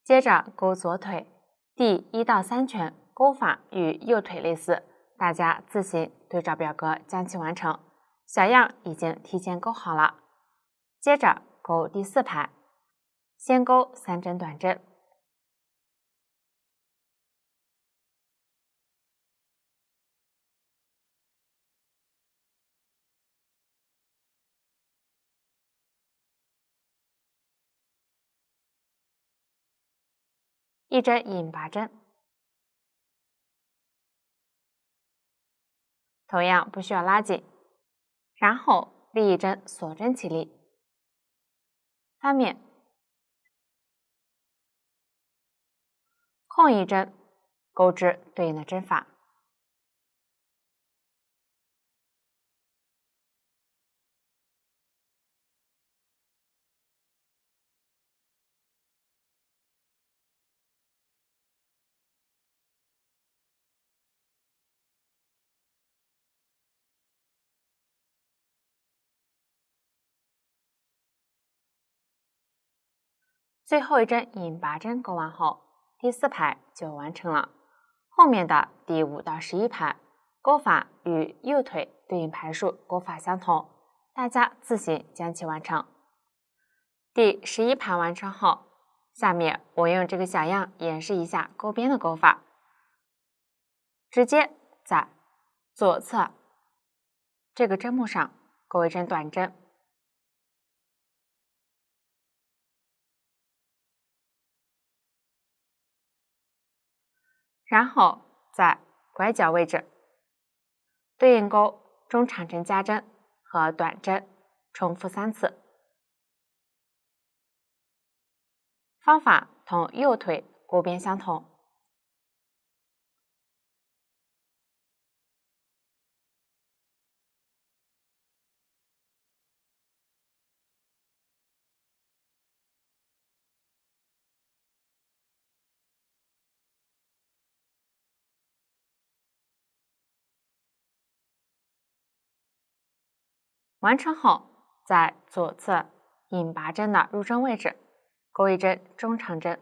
接着勾左腿，第1到3圈勾法与右腿类似，大家自行对照表格将其完成。小样已经提前勾好了。接着勾第4排，先勾3针短针，一针引拔针，同样不需要拉紧，然后立一针锁针起立，翻面，空一针，钩织对应的针法。最后一针引拔针勾完后，第4排就完成了。后面的第5到11排勾法与右腿对应排数勾法相同，大家自行将其完成。第11排完成后，下面我用这个小样演示一下勾边的勾法。直接在左侧这个针目上勾一针短针，然后在拐角位置对应钩中长针加针和短针，重复3次。方法同右腿勾边相同。完成后，在左侧引拔针的入针位置勾一针中长针，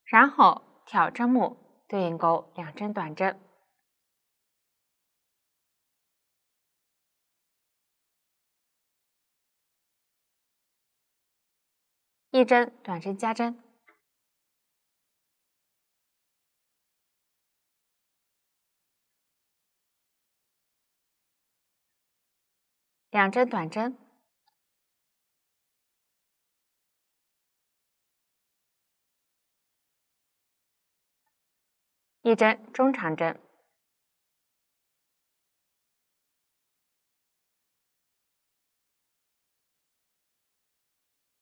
然后挑针目对应钩2针短针，1针短针加针，2针短针，1针中长针，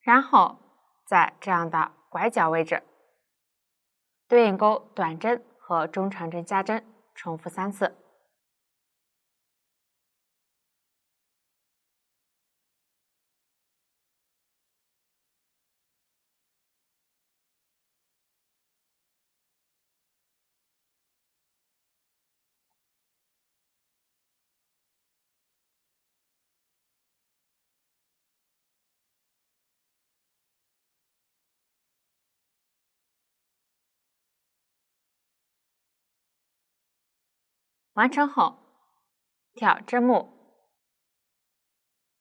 然后在这样的拐角位置对应钩短针和中长针加针，重复3次。完成后，挑针目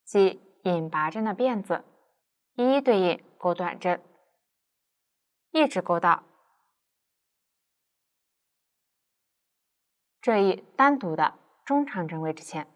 及引拔针的辫子一一对应钩短针，一直钩到这一单独的中长针位置前。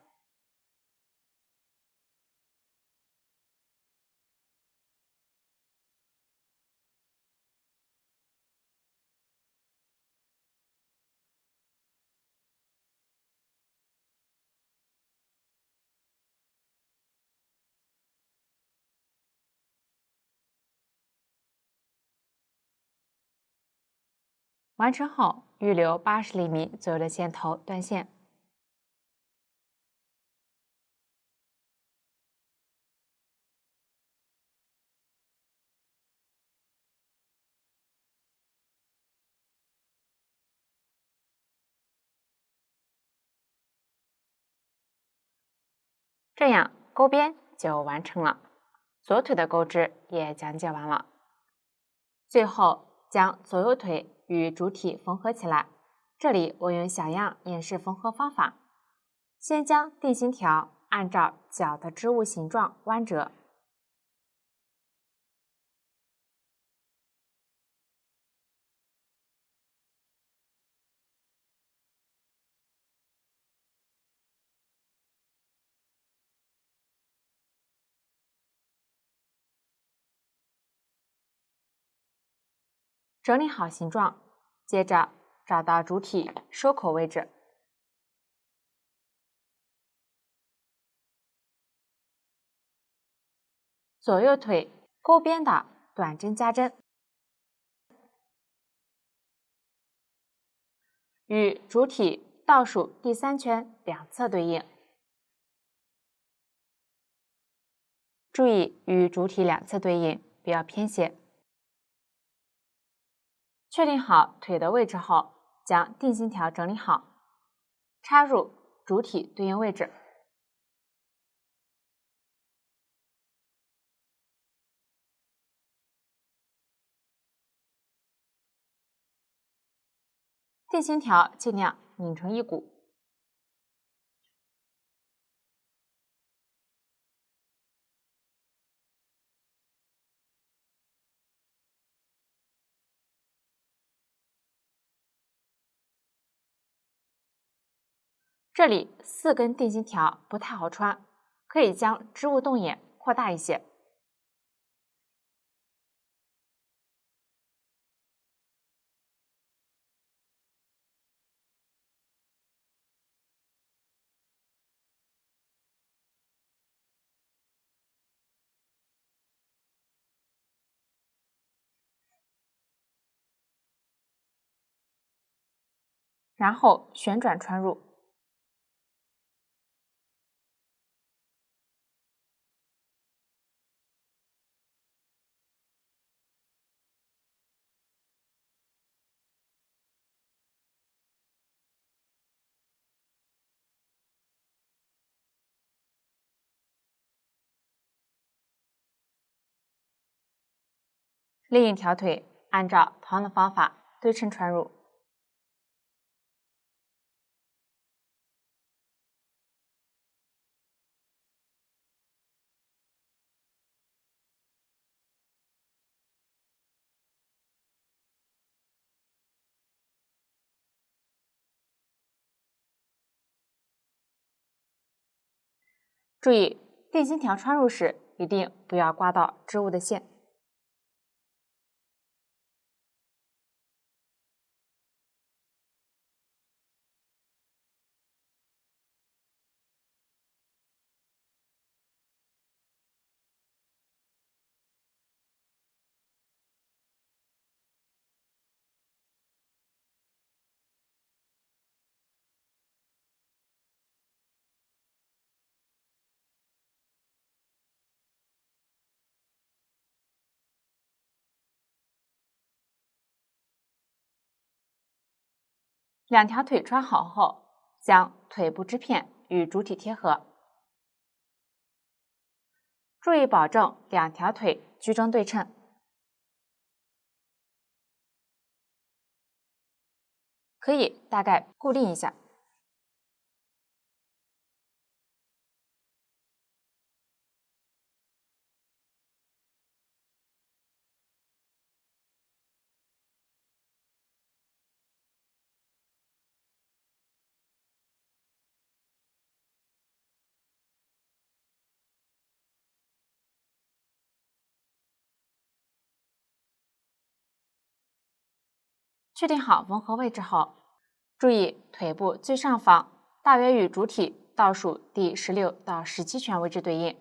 完成后，预留80厘米左右的线头断线。这样钩边就完成了，左腿的钩织也讲解完了。最后将左右腿与主体缝合起来，这里我用小样演示缝合方法。先将定型条按照脚的织物形状弯折，整理好形状，接着找到主体收口位置，左右腿钩边的短针加针，与主体倒数第3圈两侧对应。注意与主体两侧对应，不要偏斜。确定好腿的位置后，将定型条整理好，插入主体对应位置。定型条尽量拧成一股。这里4根定型条不太好穿，可以将织物洞眼扩大一些。然后旋转穿入。另一条腿按照同样的方法对称穿入。注意定型条穿入时一定不要刮到织物的线。两条腿穿好后，将腿部织片与主体贴合，注意保证两条腿居中对称。可以大概固定一下。确定好缝合位置后，注意腿部最上方大约与主体倒数第16到17圈位置对应。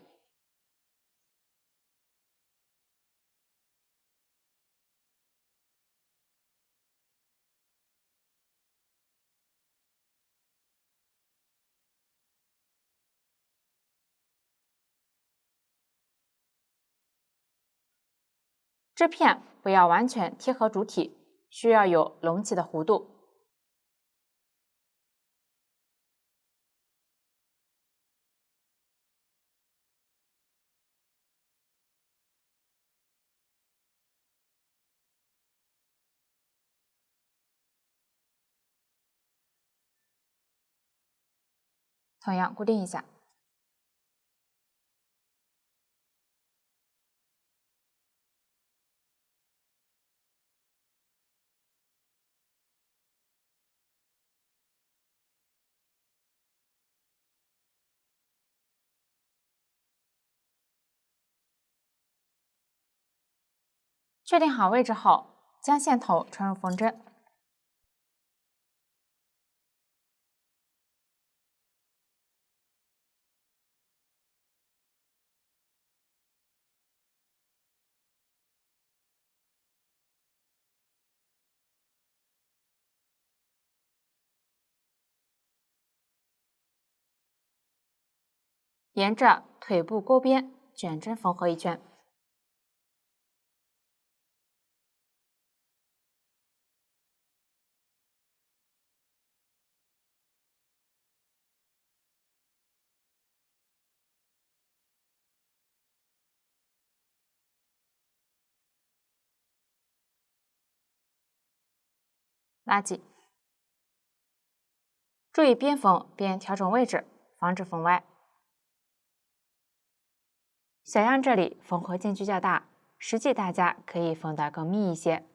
织片不要完全贴合主体，需要有隆起的弧度。同样固定一下。确定好位置后，将线头穿入缝针，沿着腿部钩边卷针缝合一圈。拉紧，注意边缝边调整位置，防止缝歪。小样这里缝合间距较大，实际大家可以缝得更密一些。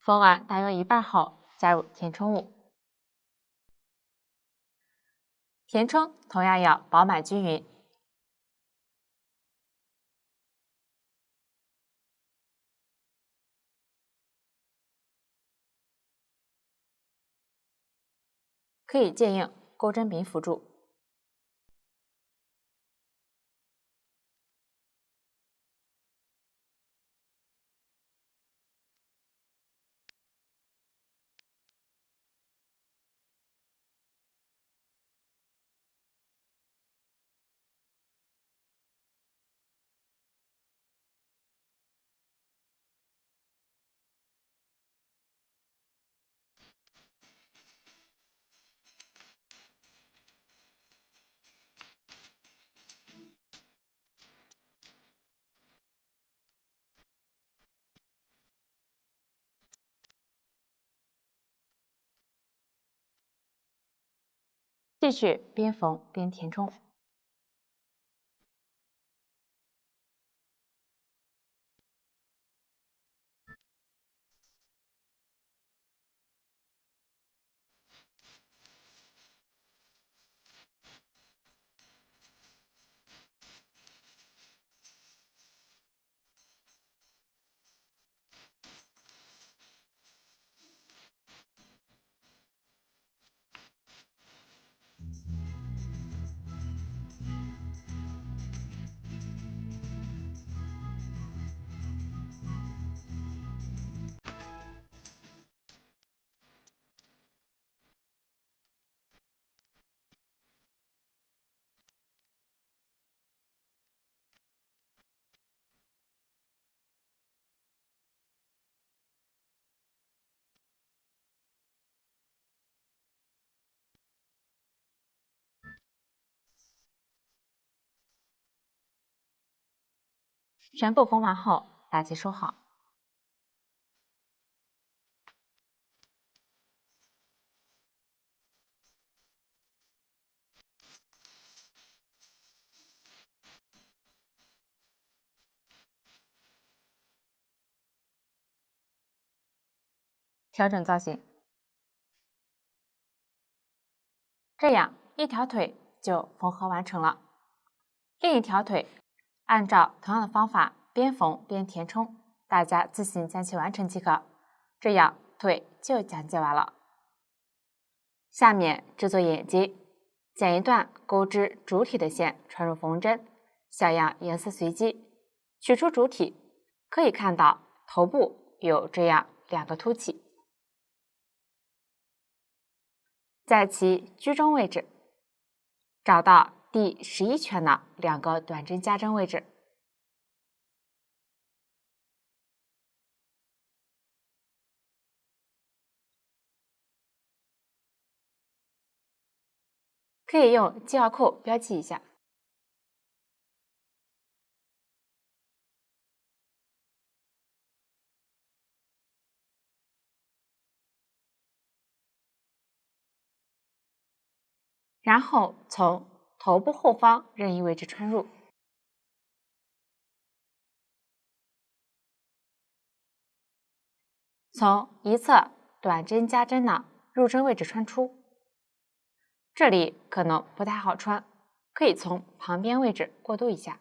缝完大约一半后，加入填充物。填充同样要饱满均匀。可以借用钩针柄辅助。继续边缝边填充。全部缝完后，打结收好。调整造型，这样一条腿就缝合完成了。另一条腿按照同样的方法边缝边填充，大家自行将其完成即可。这样腿就讲解完了。下面制作眼睛，剪一段钩织主体的线穿入缝针，小样颜色随机，取出主体，可以看到头部有这样2个凸起，在其居中位置找到第11圈的2个短针加针位置，可以用记号扣标记一下。然后从头部后方任意位置穿入，从一侧短针加针的入针位置穿出。这里可能不太好穿，可以从旁边位置过渡一下。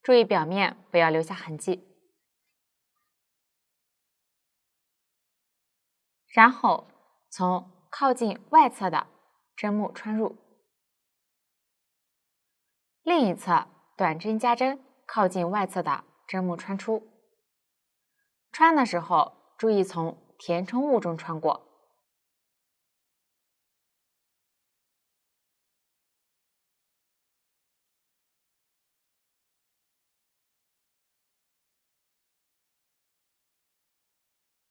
注意表面不要留下痕迹。然后从靠近外侧的针目穿入，另一侧短针加针靠近外侧的针目穿出。穿的时候注意从填充物中穿过。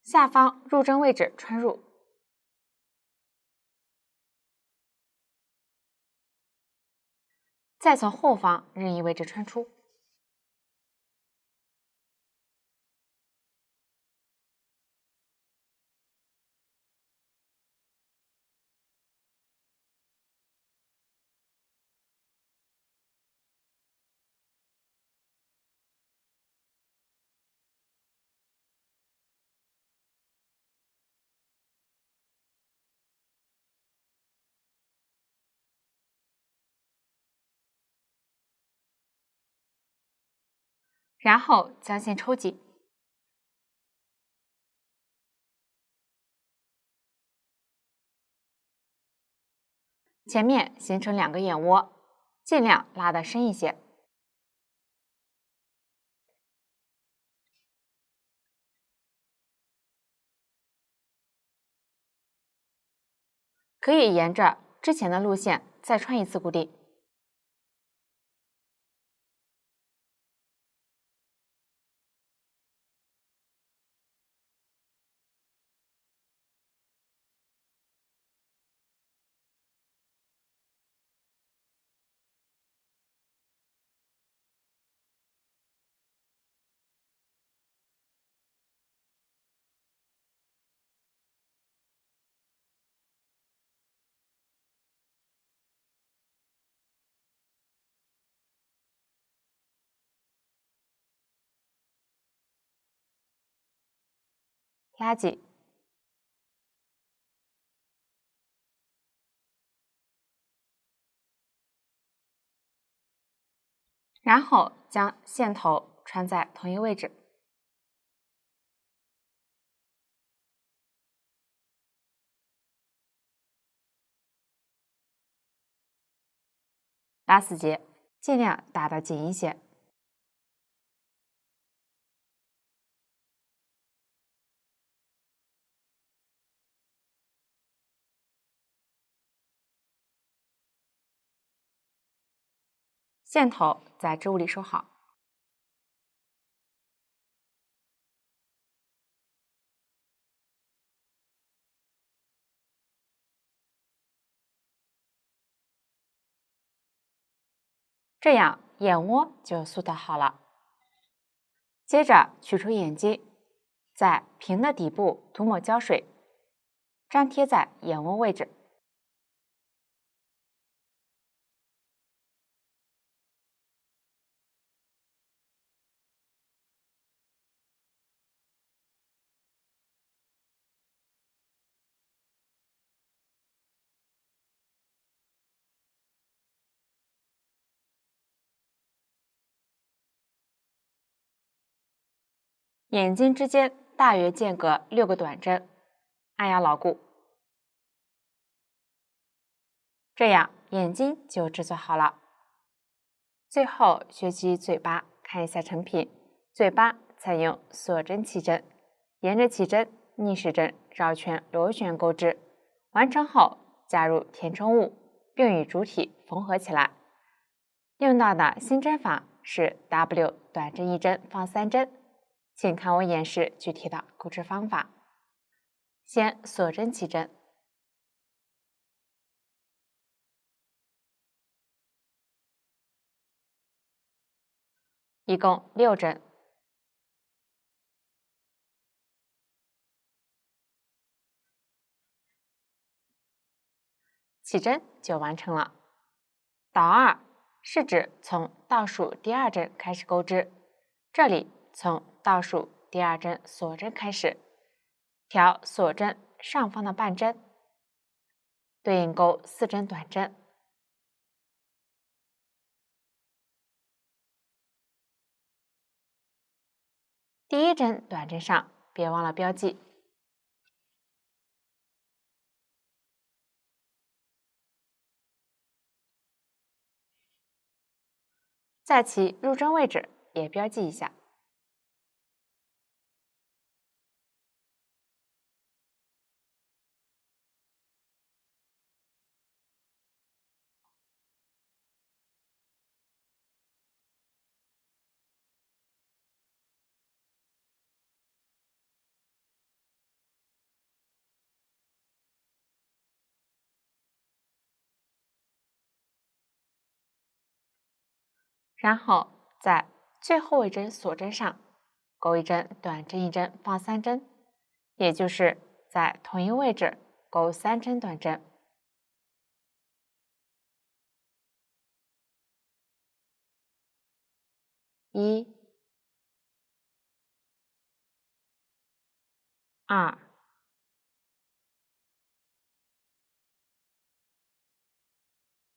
下方入针位置穿入，再从后方任意位置穿出。然后将线抽紧，前面形成2个眼窝，尽量拉得深一些。可以沿着之前的路线再穿一次固定。拉紧，然后将线头穿在同一位置，拉4节，尽量打得紧一些。线头在织物里收好。这样眼窝就塑造好了。接着取出眼睛，在瓶的底部涂抹胶水，粘贴在眼窝位置。眼睛之间大约间隔6个短针，按压牢固。这样眼睛就制作好了。最后学习嘴巴，看一下成品。嘴巴采用锁针起针，沿着起针逆时针绕圈螺旋钩织，完成后加入填充物，并与主体缝合起来。用到的新针法是 W 短针1针放3针，请看我演示具体的钩织方法。先锁针起针，一共6针。起针就完成了。倒2是指从倒数第2针开始钩织，这里从倒数第2针锁针开始，调锁针上方的半针，对应钩4针短针。第1针短针上别忘了标记。在其入针位置也标记一下。然后在最后一针锁针上钩1针短针1针放3针，也就是在同一位置钩3针短针。1、2、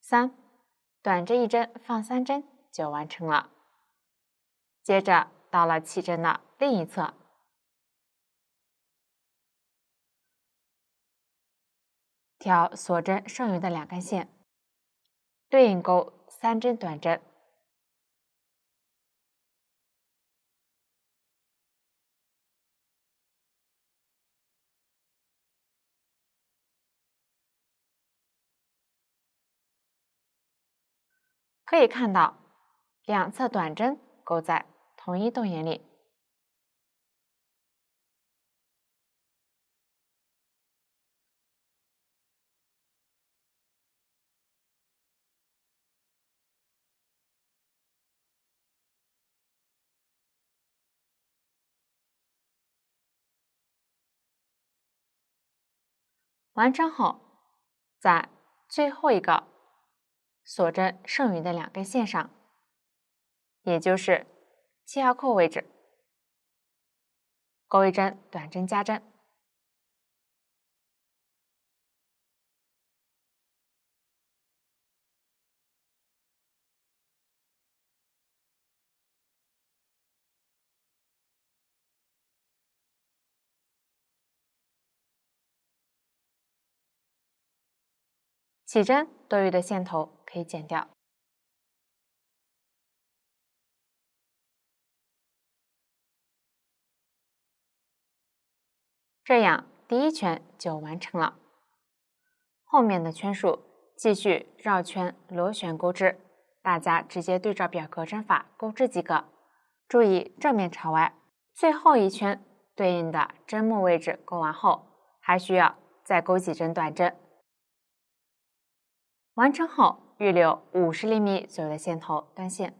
3，短针1针放3针就完成了。接着到了起针的另一侧，挑锁针剩余的2根线，对应钩3针短针。可以看到2侧短针钩在同一洞眼里。完成后，在最后一个锁针剩余的2根线上，也就是7号扣位置，钩1针短针加针。起针多余的线头可以剪掉。这样第1圈就完成了。后面的圈数继续绕圈螺旋钩织，大家直接对照表格针法钩织即可。注意正面朝外。最后一圈对应的针目位置钩完后，还需要再钩几针短针。完成后，预留50厘米左右的线头断线。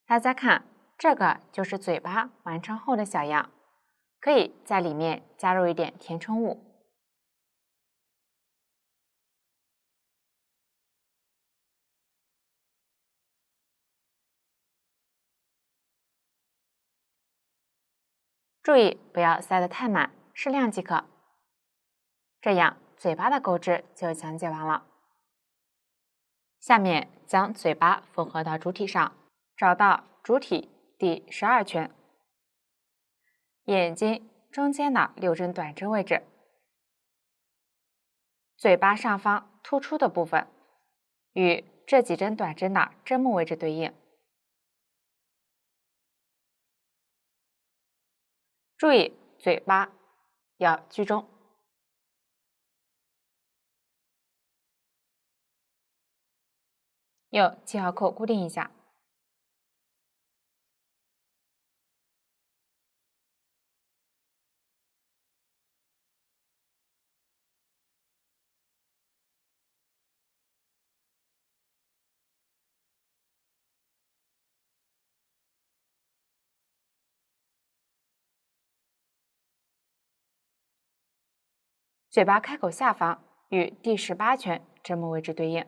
大家看，这个就是嘴巴完成后的小样，可以在里面加入一点填充物。注意不要塞得太满，适量即可。这样嘴巴的钩织就讲解完了。下面将嘴巴缝合到主体上，找到主体第12圈，眼睛中间的6针短针位置，嘴巴上方突出的部分与这几针短针的针目位置对应。注意嘴巴要居中。用记号扣固定一下。嘴巴开口下方与第18圈针目位置对应。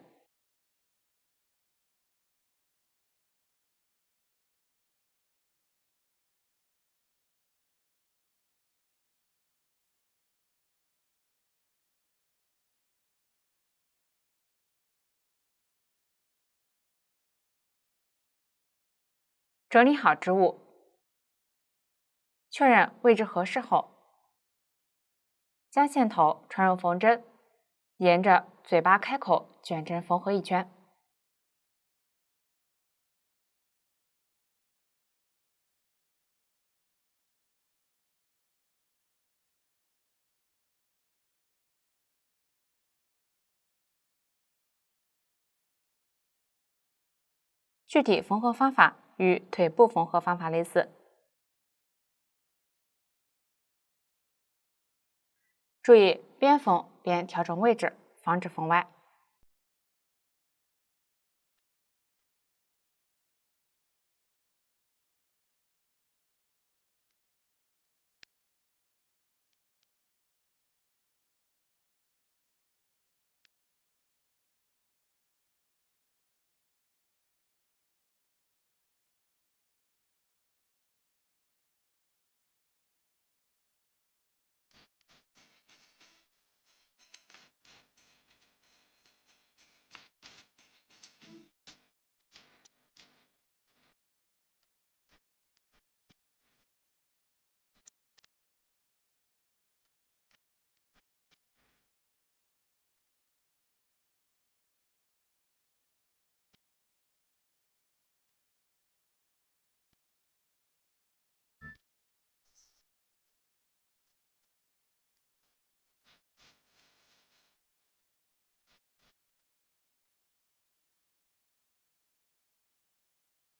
整理好织物，确认位置合适后，将线头穿入缝针，沿着嘴巴开口卷针缝合一圈。具体缝合方法与腿部缝合方法类似。注意边缝边调整位置，防止缝歪。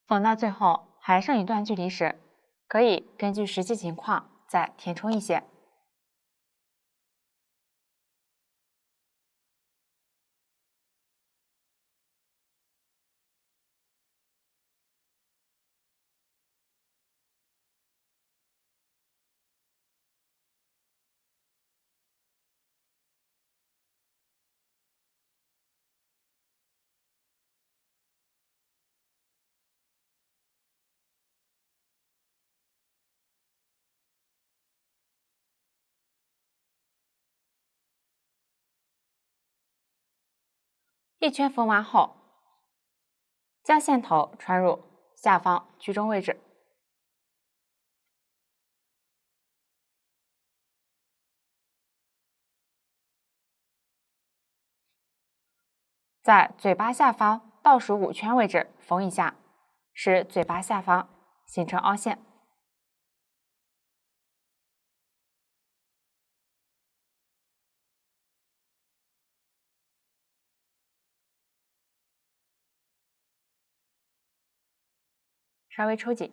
缝到最后还剩一段距离时，可以根据实际情况再填充一些。一圈缝完后，将线头穿入下方居中位置。在嘴巴下方倒数5圈位置缝一下，使嘴巴下方形成凹陷。稍微抽紧。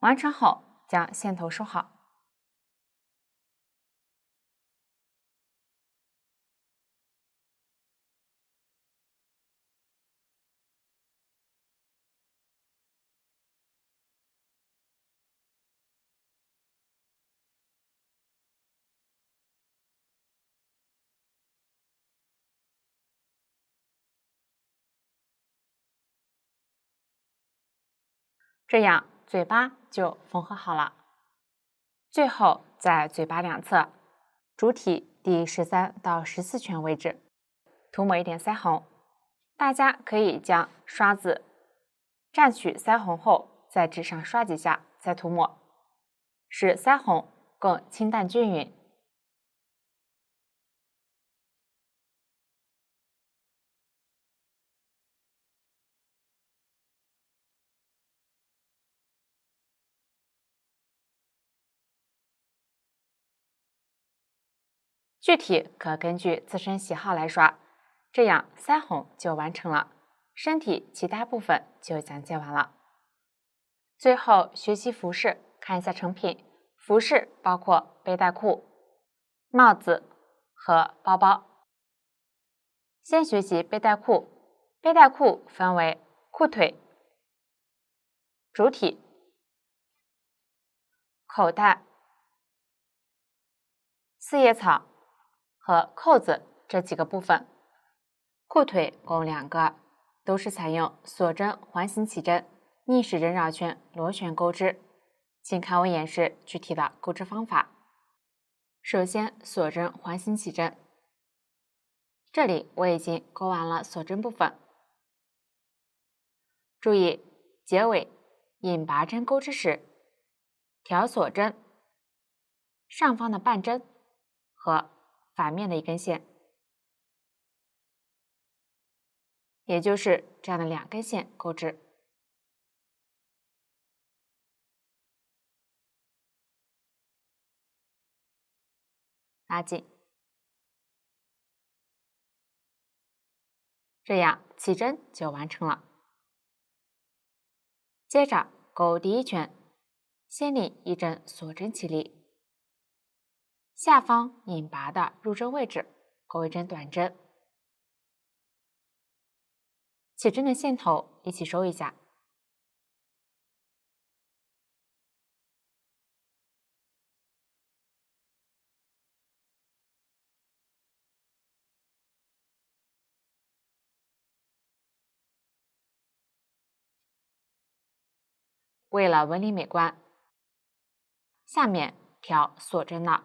完成后，将线头收好。这样嘴巴就缝合好了。最后在嘴巴两侧，主体第13到14圈位置涂抹一点腮红。大家可以将刷子蘸取腮红后，在纸上刷几下，再涂抹，使腮红更清淡均匀。具体可根据自身喜好来刷，这样腮红就完成了，身体其他部分就讲解完了。最后学习服饰，看一下成品。服饰包括背带裤、帽子和包包。先学习背带裤，背带裤分为裤腿、主体、口袋、四叶草和扣子这几个部分。裤腿共2个，都是采用锁针环形起针、逆时针绕圈螺旋钩织。请看我演示具体的钩织方法。首先锁针环形起针，这里我已经钩完了锁针部分。注意结尾引拔针钩织时，调锁针上方的半针和反面的一根线，也就是这样的2根线钩织。拉紧，这样起针就完成了。接着钩第1圈，先拧1针锁针起立，下方引拔的入针位置钩1针短针，起针的线头一起收一下。为了纹理美观，下面调锁针的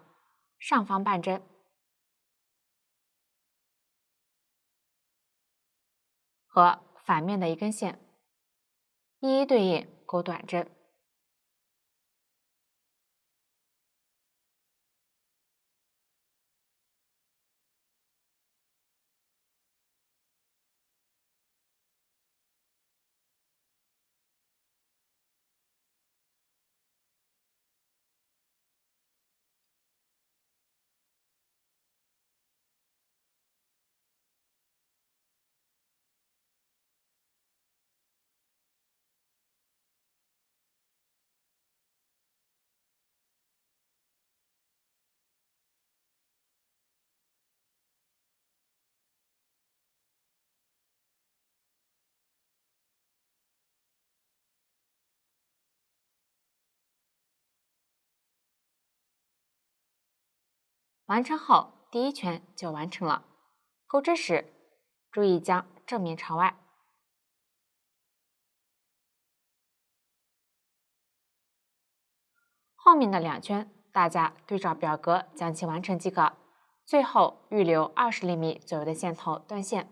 上方半针和反面的一根线，一一对应钩短针。完成后，第1圈就完成了。钩织时，注意将正面朝外。后面的2圈，大家对照表格将其完成即可。最后预留20厘米左右的线头断线。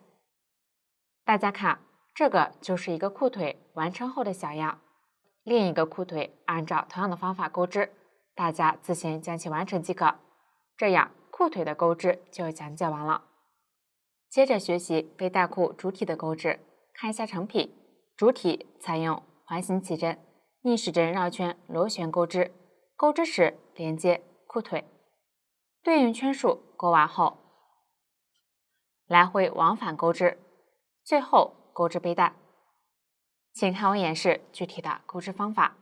大家看，这个就是一个裤腿完成后的小样。另一个裤腿按照同样的方法钩织，大家自行将其完成即可。这样裤裤腿的钩织就讲解完了。接着学习背带裤主体的钩织，看一下成品。主体采用环形起针、逆时针绕圈螺旋钩织，钩织时连接裤腿，对应圈数钩完后，来回往返钩织，最后钩织背带。请看我演示具体的钩织方法。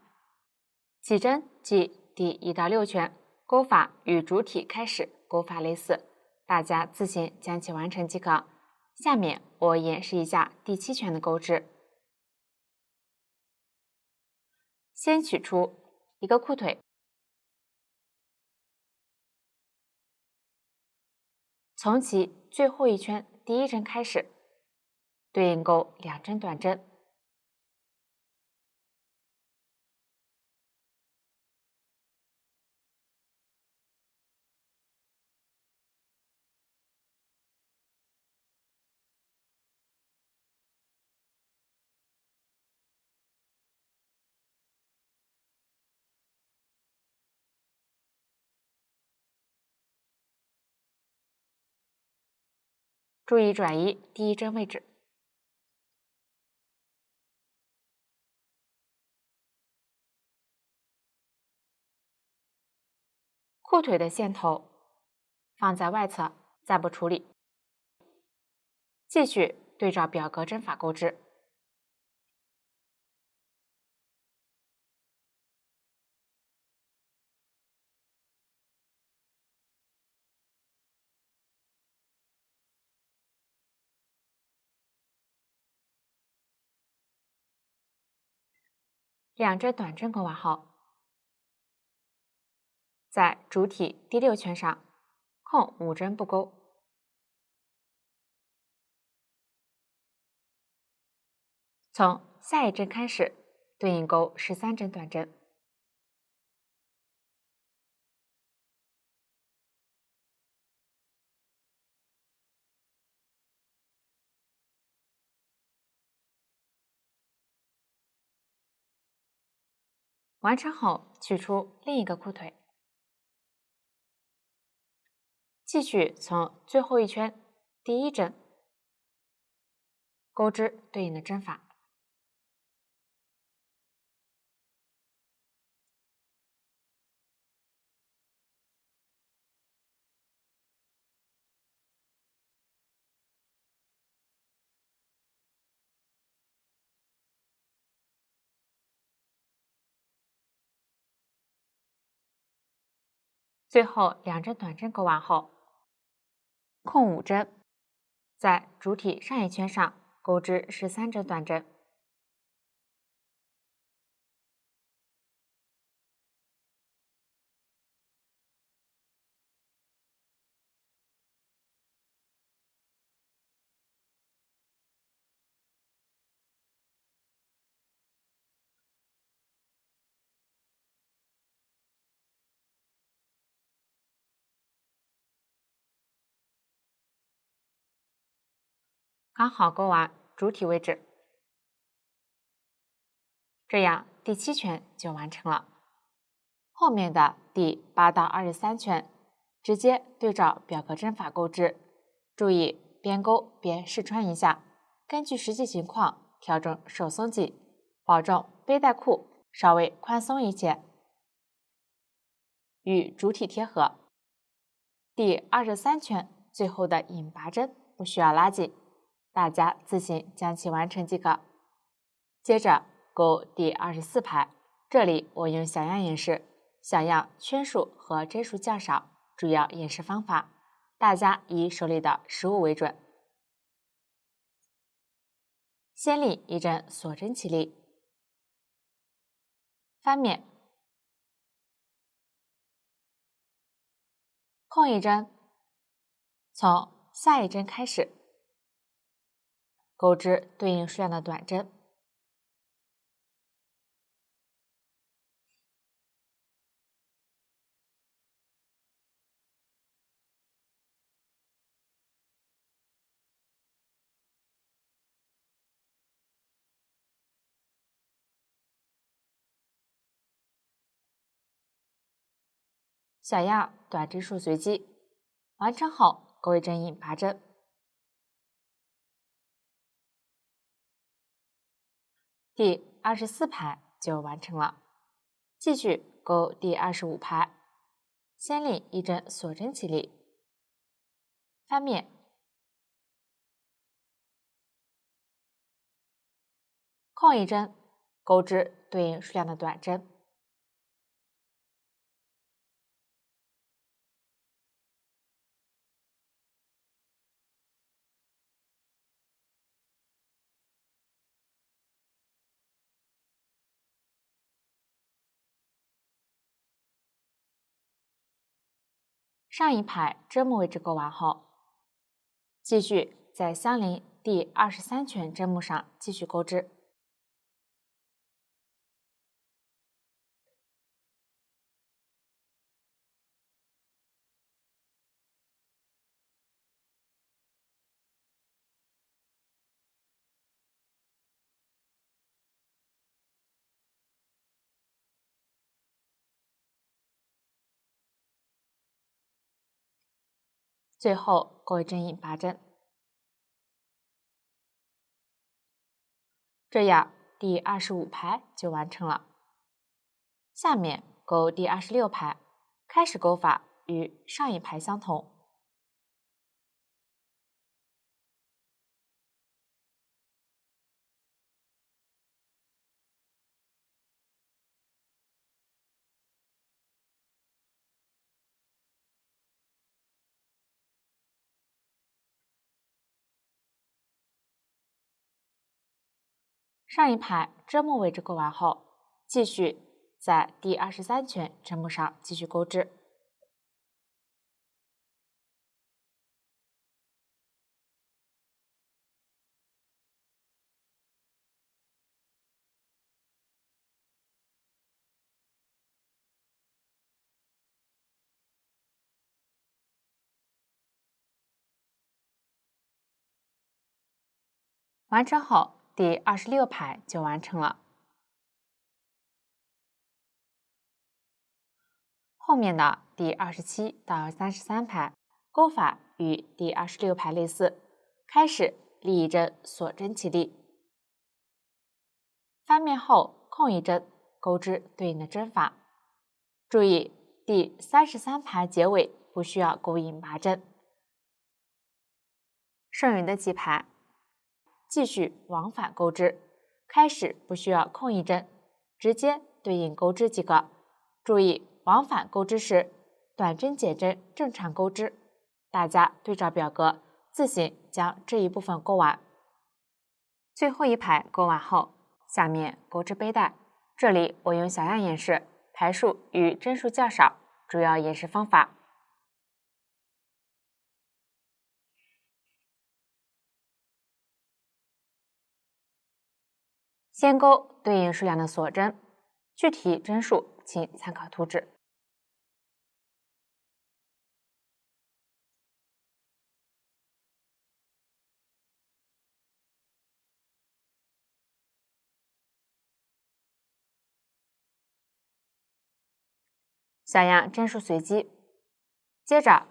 起针即第1到6圈，钩法与主体开始钩法类似，大家自行将其完成即可。下面我演示一下第7圈的钩织。先取出一个裤腿，从其最后一圈第1针开始，对应钩2针短针，注意转移第1针位置。裤腿的线头放在外侧，暂不处理。继续对照表格针法钩织。2针短针钩完后，在主体第6圈上空5针不钩，从下一针开始对应钩13针短针，完成后取出另一个裤腿，继续从最后一圈第1针钩织对应的针法。最后2针短针钩完后，空5针，在主体上一圈上钩织13针短针，刚好钩完主体位置。这样第7圈就完成了。后面的第8到23圈直接对照表格针法钩织，注意边钩边试穿一下，根据实际情况调整手松紧，保证背带裤稍微宽松一些，与主体贴合。第23圈最后的引拔针不需要拉紧，大家自行将其完成即可。接着钩第24排，这里我用小样演示，小样圈数和针数较少，主要演示方法，大家以手里的实物为准。先立一针锁针起立，翻面，空一针，从下一针开始钩织对应数量的短针，小样短针数随机。完成后钩为针引拔针。第24排就完成了。继续钩第25排，先令一针锁针起立，翻面，空一针，钩织对应数量的短针。上一排针目位置钩完后，继续在相邻第23圈针目上继续钩织。最后钩为针引拔针。这样第25排就完成了。下面钩第26排，开始钩法与上一排相同。上一排针目位置钩完后，继续在第23圈针目上继续钩织。完成后，第26排就完成了。后面的第27到33排钩法与第26排类似，开始立一针锁针起立，翻面后空一针，钩织对应的针法。注意第33排结尾不需要钩引拔针。剩余的几排继续往返钩织，开始不需要空一针，直接对应钩织即可。注意往返钩织时，短针减针正常钩织。大家对照表格自行将这一部分钩完。最后一排钩完后，下面钩织背带。这里我用小样演示，排数与针数较少，主要演示方法。先钩对应数量的锁针，具体针数请参考图纸。小样针数随机。接着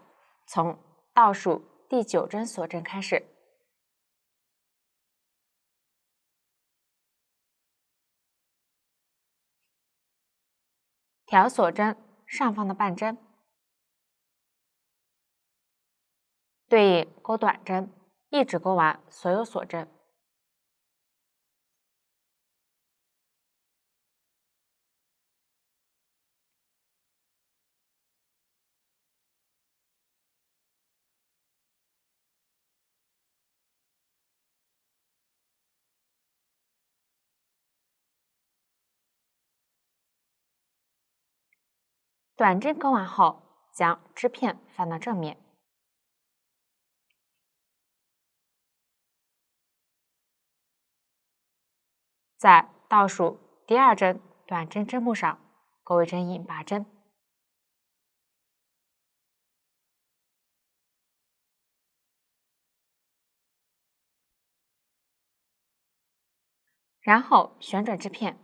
从倒数第9针锁针开始，调锁针上方的半针，对应钩短针，一直钩完所有锁针。短针钩完后，将织片翻到正面，在倒数第2针短针针目上钩为针引拔针，然后旋转织片，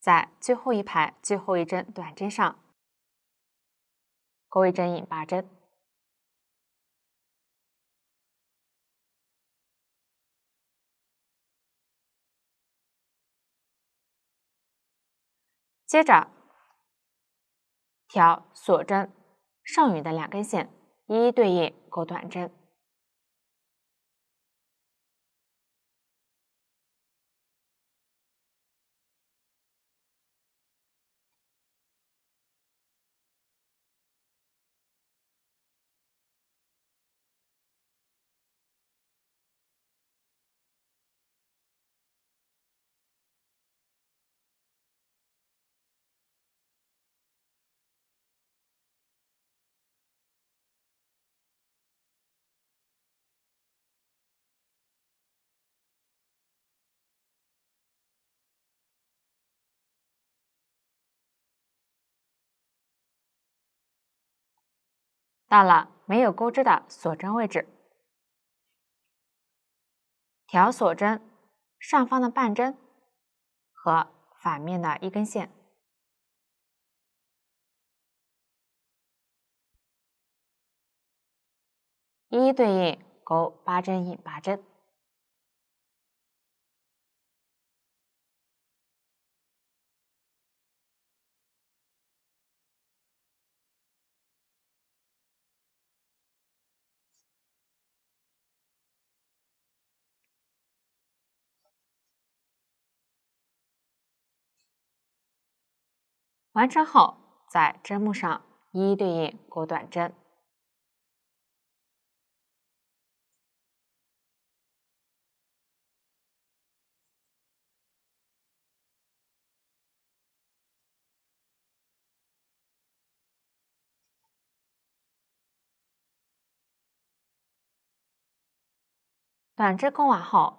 在最后一排最后一针短针上钩一针引拔针。接着调锁针剩余的2根线，一一对应钩短针。到了没有钩织的锁针位置，调锁针上方的半针和反面的1根线，一一对应钩8针引拔针。完成后，在针目上一一对应钩短针。短针钩完后，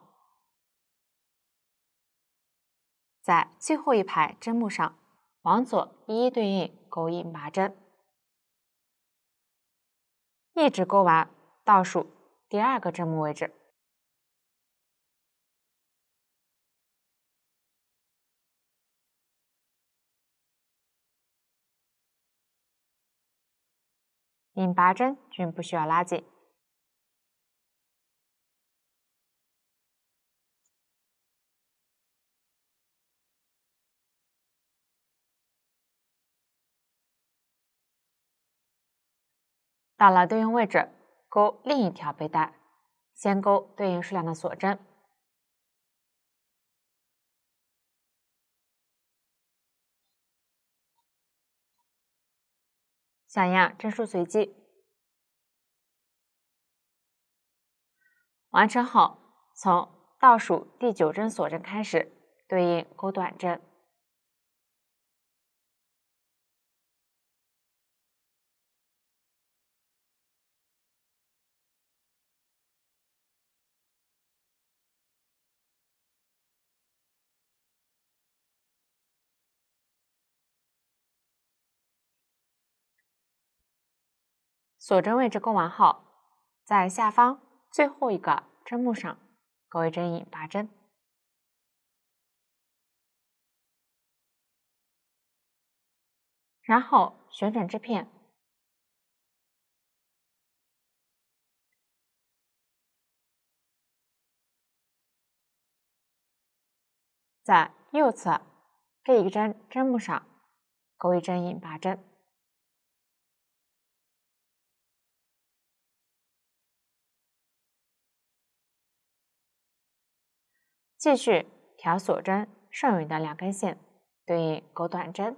在最后一排针目上往左一一对应钩引拔针，一直钩完倒数第2个针目位置。引拔针均不需要拉紧。到了对应位置，钩另一条背带，先钩对应数量的锁针。像样针数随机。完成后，从倒数第9针锁针开始，对应钩短针。锁针位置钩完后，在下方最后一个针目上钩一针引拔针，然后旋转织片，在右侧这一针针目上钩一针引拔针。继续调锁针剩余的2根线，对应钩短针。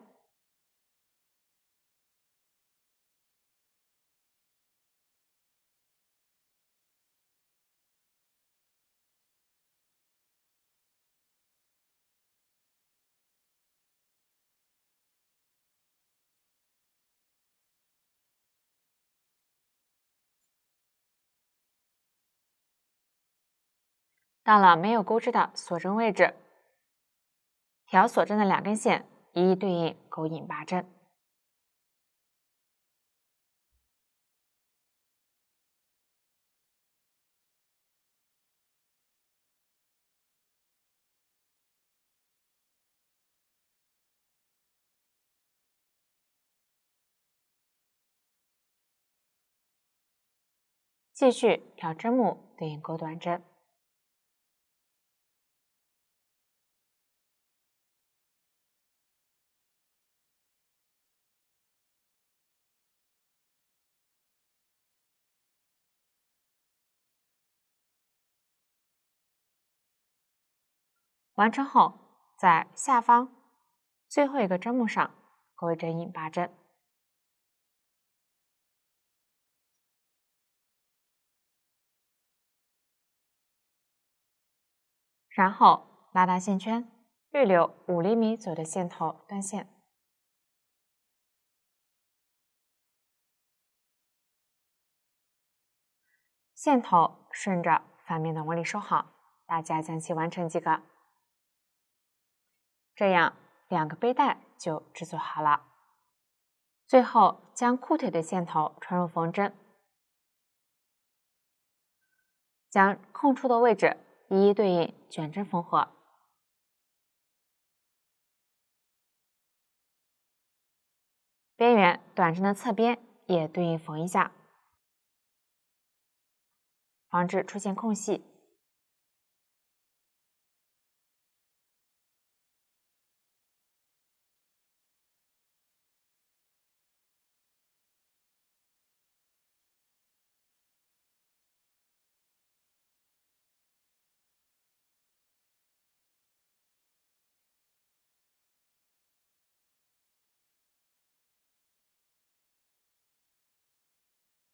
到了没有钩织的锁针位置，调锁针的2根线一一对应钩引拔针。继续挑针目对应钩短针。完成后，在下方最后一个针目上钩针引拔针，然后拉大线圈，预留5厘米左右的线头断线。线头顺着反面的往里收好，大家将其完成即可。这样2个背带就制作好了。最后将裤腿的线头穿入缝针，将空出的位置一一对应卷针缝合。边缘短针的侧边也对应缝一下，防止出现空隙。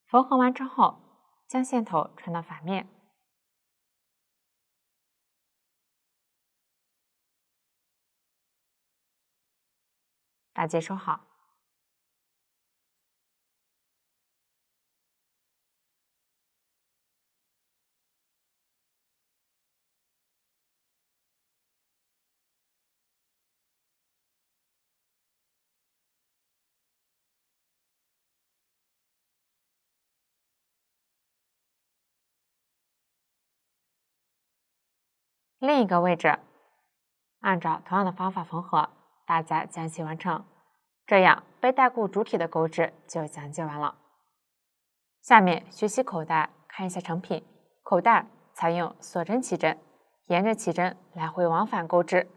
缝合完之后，将线头穿到反面，打结收好。另一个位置，按照同样的方法缝合，大家将其完成。这样背带裤主体的钩织就讲解完了。下面学习口袋，看一下成品。口袋采用锁针起针，沿着起针来回往返钩织，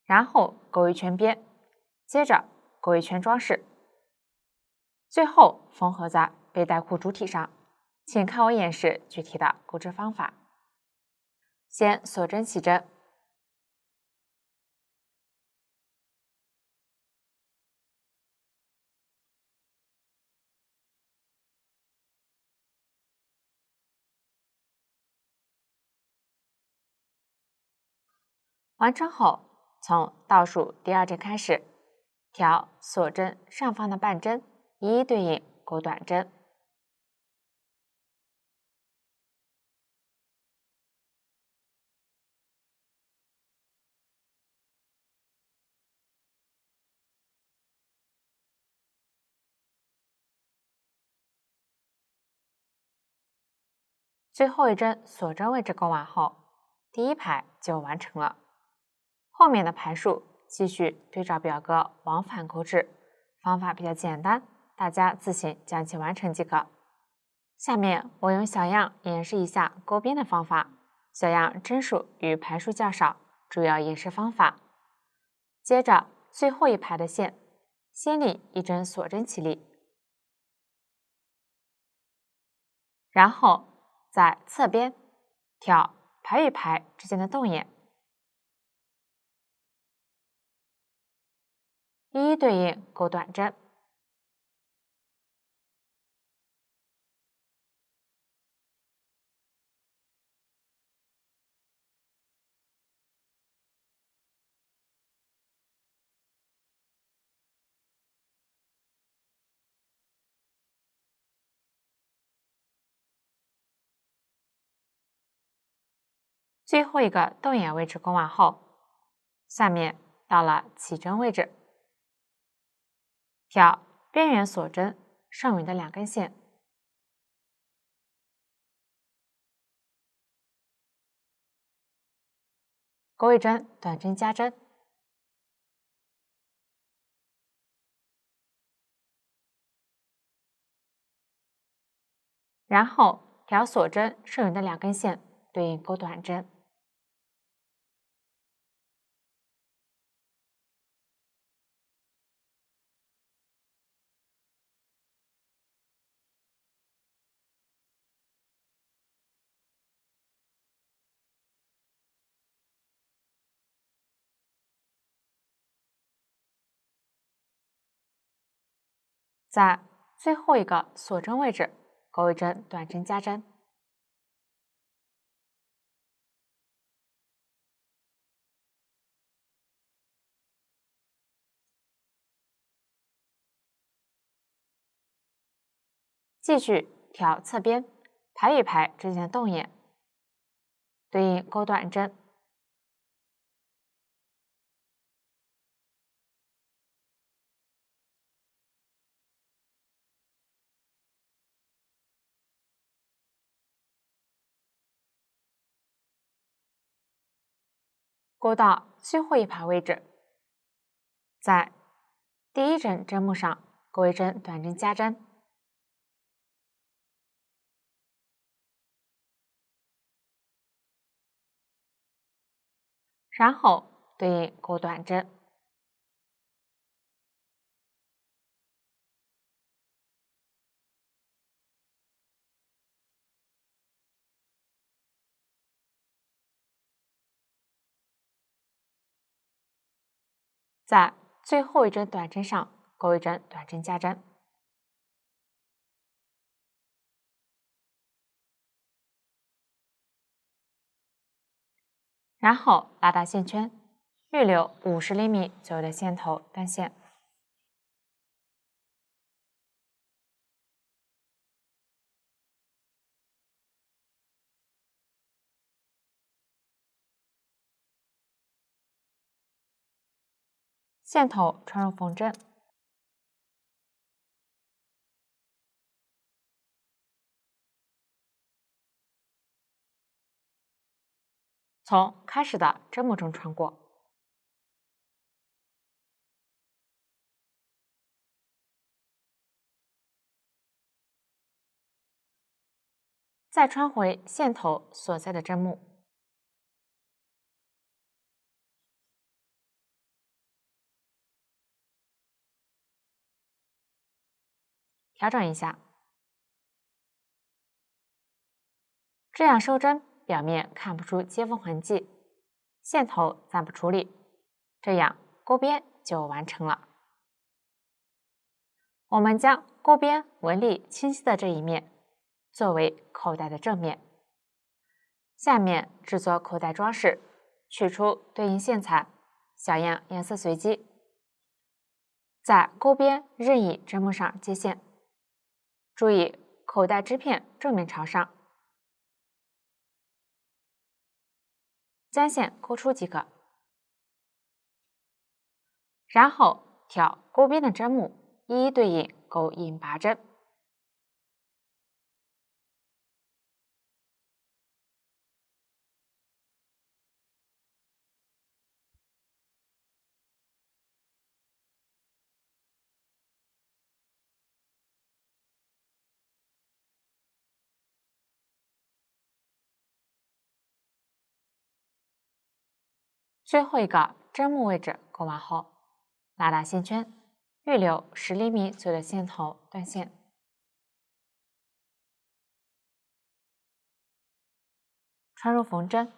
然后钩一圈边，接着钩一圈装饰，最后缝合在背带裤主体上。请看我演示具体的钩织方法。先锁针起针，完成后，从倒数第2针开始，挑锁针上方的半针，一一对应钩短针。最后一针锁针位置钩完后，第1排就完成了。后面的排数继续对照表格往返钩织，方法比较简单，大家自行将其完成即可。下面我用小样演示一下钩边的方法，小样针数与排数较少，主要演示方法。接着最后一排的线，先立一针锁针起立，然后在侧边挑排与排之间的洞眼，一一对应钩短针。最后一个洞眼位置钩完后，下面到了起针位置，挑边缘锁针上缘的2根线，钩一针短针加针，然后挑锁针剩余的2根线对应钩短针。在最后一个锁针位置钩一针短针加针，继续挑侧边排与排之间的洞眼，对应钩短针。钩到最后一排位置，在第1针针目上钩一针短针加针，然后对应钩短针。在最后一针短针上钩一针短针加针，然后拉到线圈，预留50厘米左右的线头断线。线头穿入缝针，从开始的针目中穿过，再穿回线头所在的针目，调整一下，这样收针表面看不出接缝痕迹，线头暂不处理，这样钩边就完成了。我们将钩边纹理清晰的这一面作为口袋的正面。下面制作口袋装饰，取出对应线材，小样颜色随机，在钩边任意针目上接线，注意口袋织片正面朝上，将线钩出即可。然后挑钩边的针目一一对应钩引拔针，最后一个针目位置钩完后，拉大线圈，预留10厘米左右的线头断线，穿入缝针，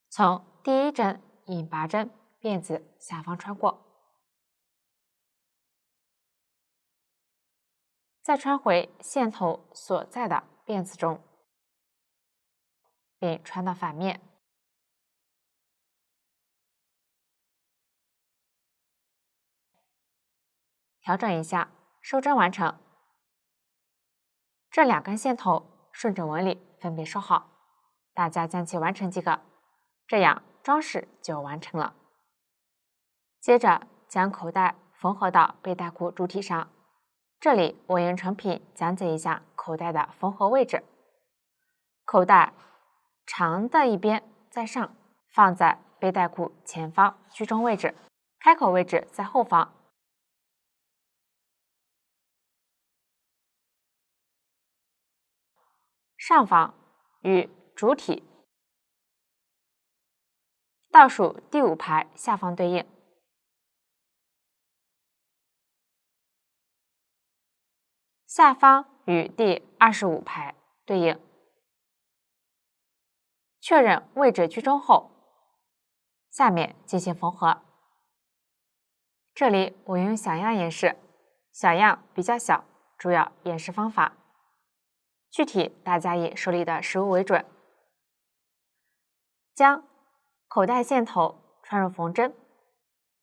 从第1针引拔针辫子下方穿过，再穿回线头所在的辫子中，并穿到反面，调整一下，收针完成。这2根线头顺着纹理分别收好，大家将其完成即可。这样装饰就完成了。接着将口袋缝合到背带裤主体上，这里我用成品讲解一下口袋的缝合位置。口袋长的一边在上，放在背带裤前方居中位置，开口位置在后方。上方与主体倒数第5排下方对应，下方与第25排对应。确认位置居中后，下面进行缝合。这里我用小样演示，小样比较小，主要演示方法。具体大家以手里的实物为准。将口袋线头穿入缝针，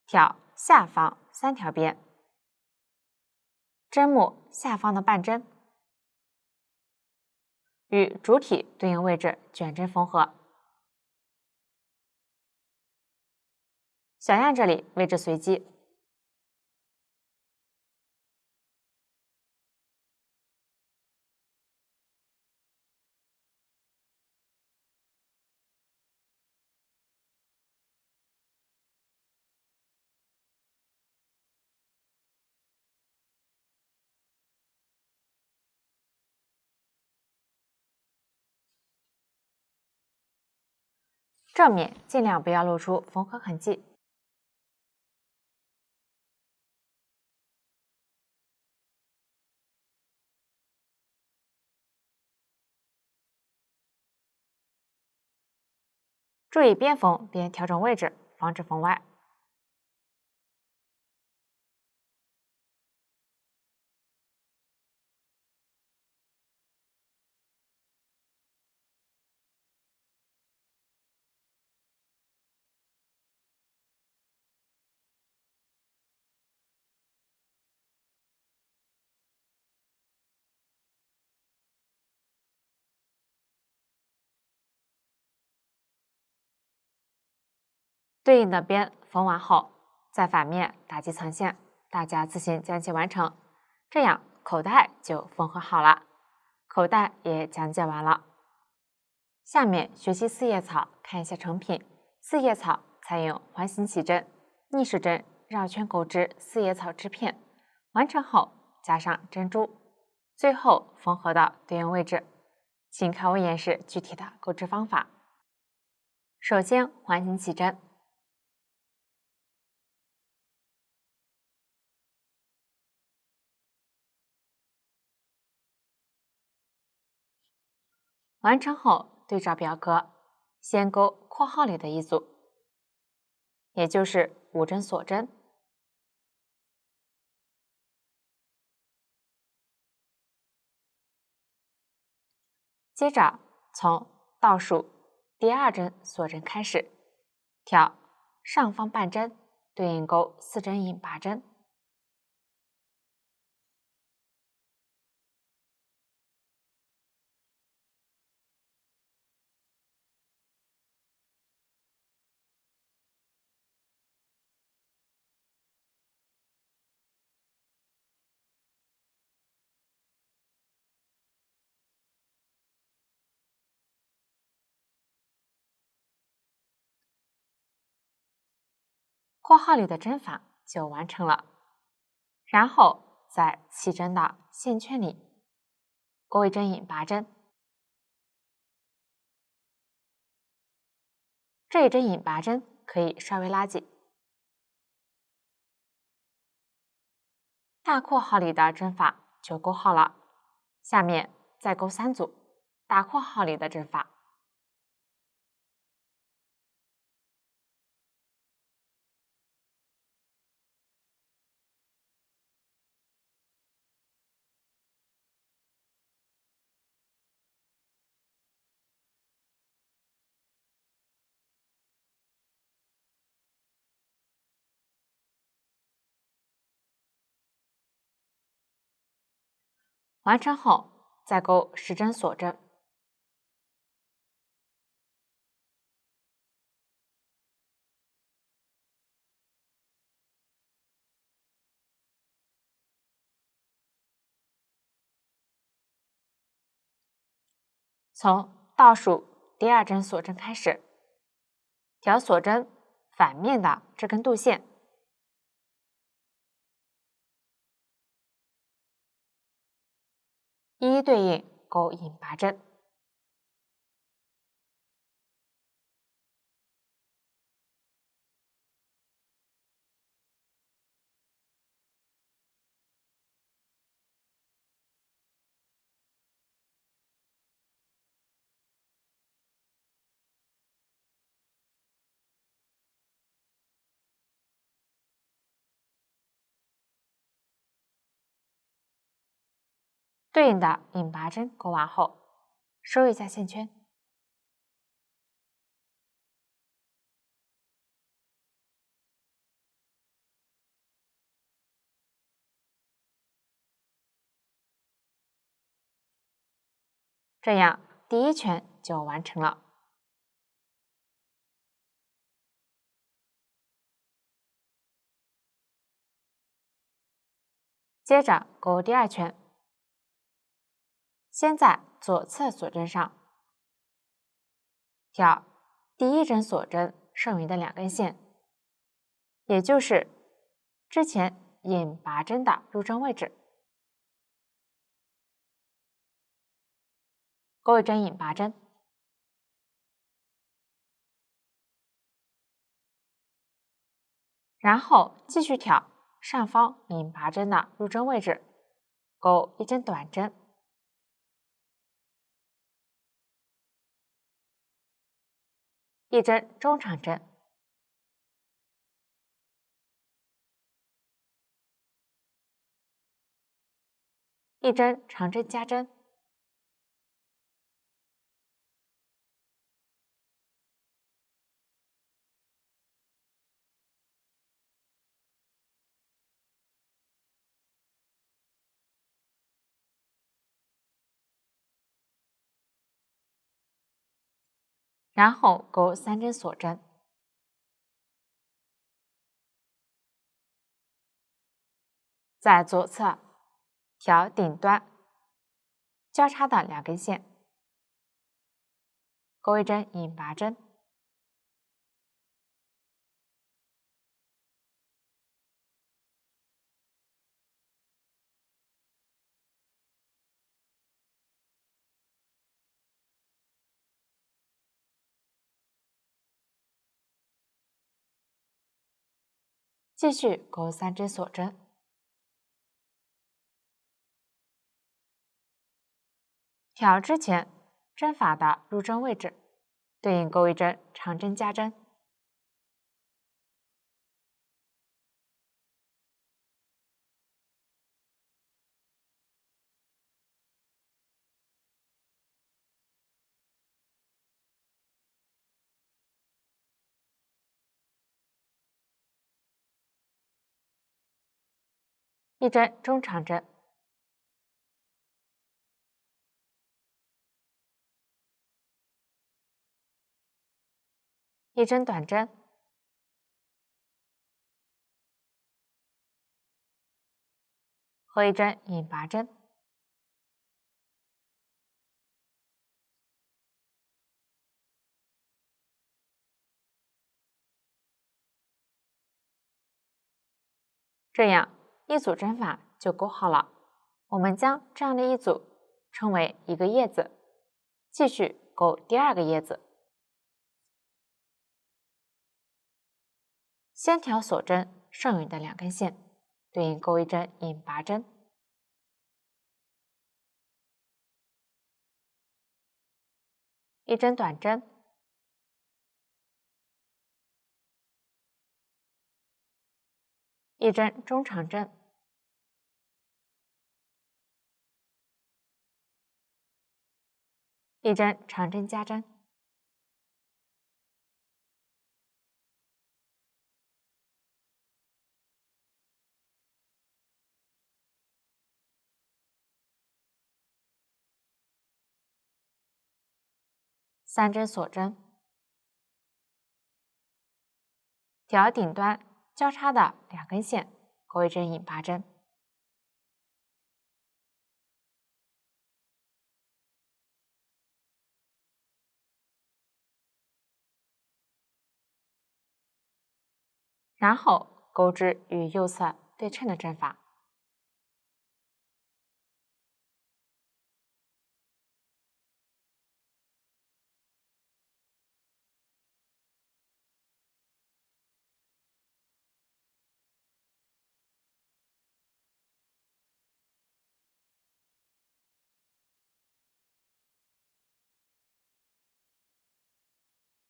挑下方3条边，针目下方的半针，与主体对应位置卷针缝合。小样这里位置随机。正面尽量不要露出缝合痕迹。注意边缝边调整位置，防止缝歪。对应的边缝完后，在反面打击层线，大家自行将其完成。这样口袋就缝合好了，口袋也讲解完了。下面学习四叶草，看一下成品。四叶草采用环形起针、逆时针绕圈钩织四叶草织片，完成后加上珍珠，最后缝合到对应位置。请看我演示具体的钩织方法。首先环形起针，完成后对照表格，先钩括号里的一组，也就是5针锁针。接着从倒数第2针锁针开始，挑上方半针对应钩4针引拔针，括号里的针法就完成了。然后在起针的线圈里钩1针引拔针，这一针引拔针可以稍微拉紧。大括号里的针法就钩好了，下面再钩3组大括号里的针法。完成后再钩10针锁针，从倒数第2针锁针开始，调锁针反面的这根度线，一一对应钩引拔针。对应的引拔针钩完后，收一下线圈，这样第一圈就完成了。接着钩第二圈，先在左侧锁针上挑第一针锁针剩余的2根线，也就是之前引拔针的入针位置，钩一针引拔针，然后继续挑上方引拔针的入针位置，钩一针短针，一针中长针，一针长针加针，然后钩3针锁针，在左侧挑顶端交叉的2根线，钩一针引拔针，继续钩3针锁针，挑之前针法的入针位置，对应钩一针长针加针，一针中长针，一针短针，和一针引拔针，这样一组针法就钩好了。我们将这样的一组称为一个叶子，继续钩第2个叶子。先挑锁针剩余的2根线，对应钩一针引拔针，一针短针，一针中长针，一针长针加针，3针锁针，挑顶端交叉的2根线，钩一针引拔针，然后钩织与右侧对称的针法。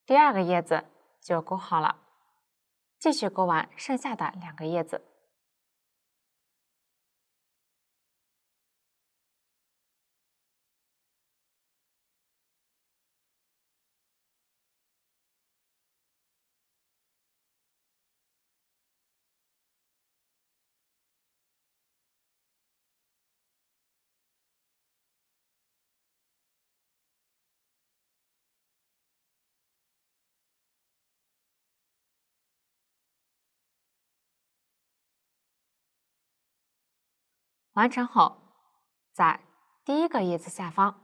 第2个叶子就钩好了，继续钩完剩下的2个叶子。完成后，在第1个叶子下方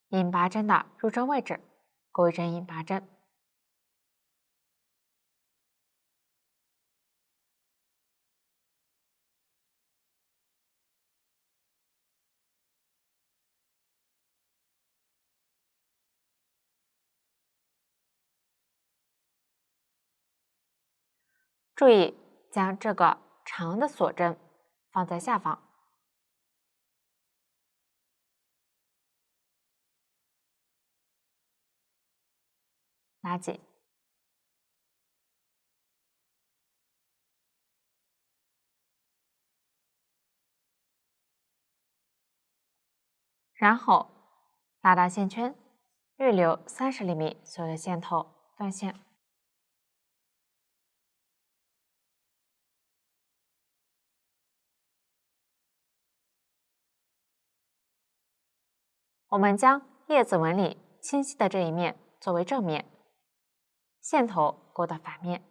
引拔针的入针位置钩一针引拔针。注意将这个长的锁针放在下方。拉紧，然后拉到线圈，预留30厘米左右的线头断线。我们将叶子纹理清晰的这一面作为正面，线头勾到反面。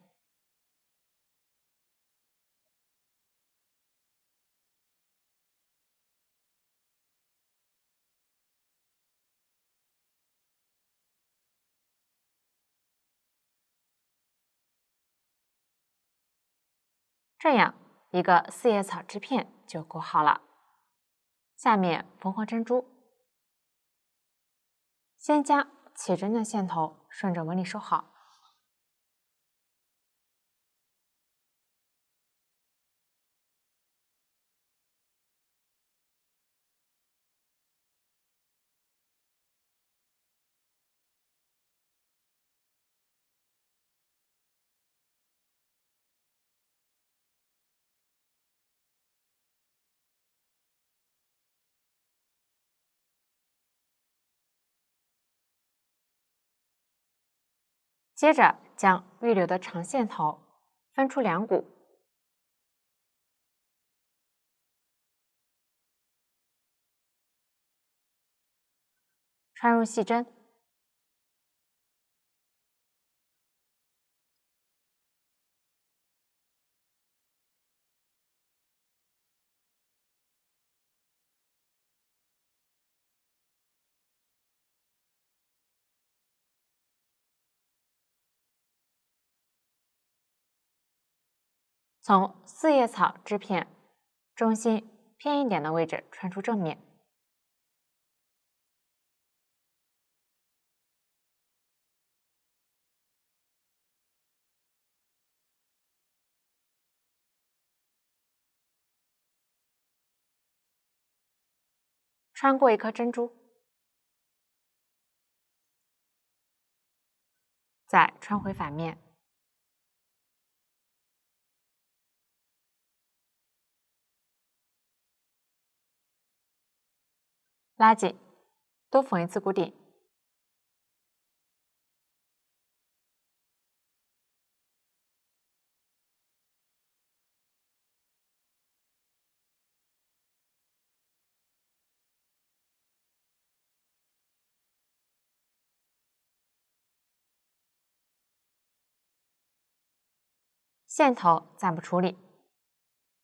这样一个4叶草织片就勾好了。下面缝合珍珠，先将起针的线头顺着纹理收好。接着将预留的长线头分出2股，穿入细针，从4叶草织片中心偏一点的位置穿出正面。穿过一颗珍珠，再穿回反面，拉紧，多缝一次固定。线头暂不处理，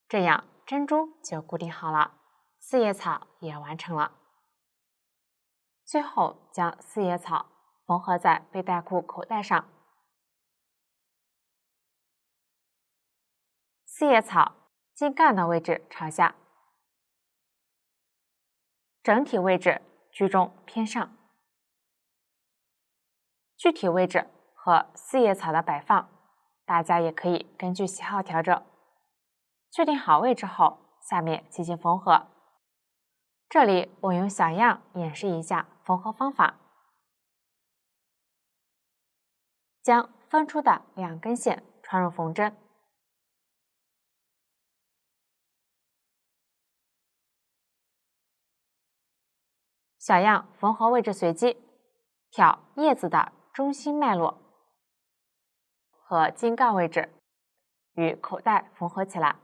这样珍珠就固定好了，4叶草也完成了。最后将4叶草缝合在背带裤口袋上，四叶草茎干的位置朝下，整体位置居中偏上。具体位置和四叶草的摆放，大家也可以根据喜好调整。确定好位置后，下面进行缝合。这里我用小样演示一下缝合方法。将分出的2根线穿入缝针，小样缝合位置随机，挑叶子的中心脉络和茎干位置与口袋缝合起来。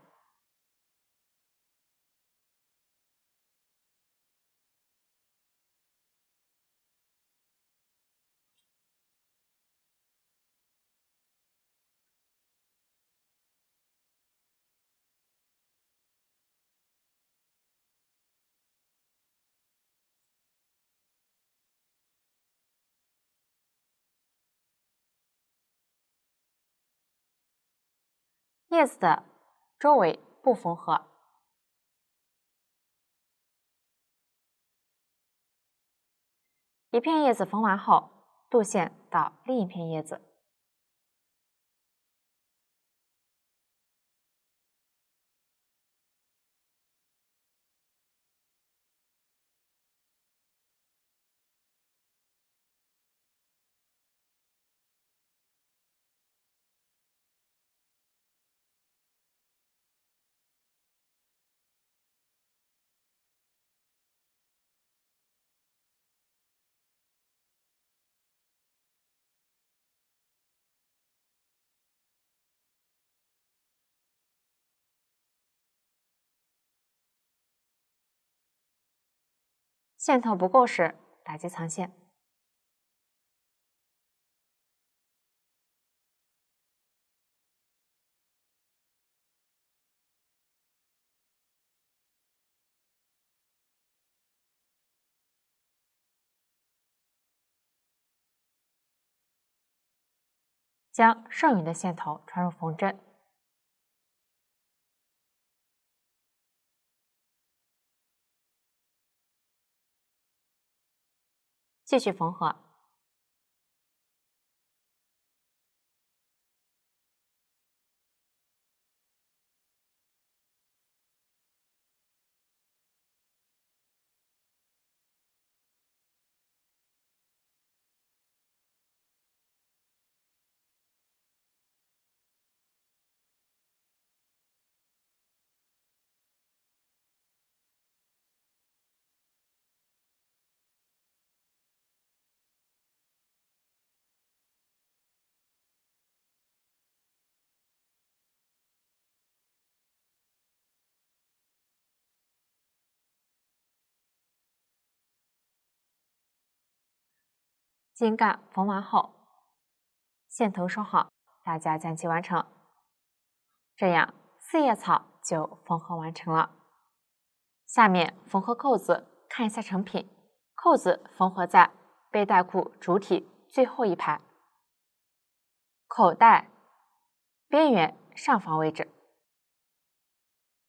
叶子的周围不缝合。一片叶子缝完后，渡线到另一片叶子。线头不够时，打结藏线。将剩余的线头穿入缝针，继续缝合。茎干缝完后，线头收好，大家将其完成。这样四叶草就缝合完成了。下面缝合扣子，看一下成品。扣子缝合在背带裤主体最后一排，口袋边缘上方位置。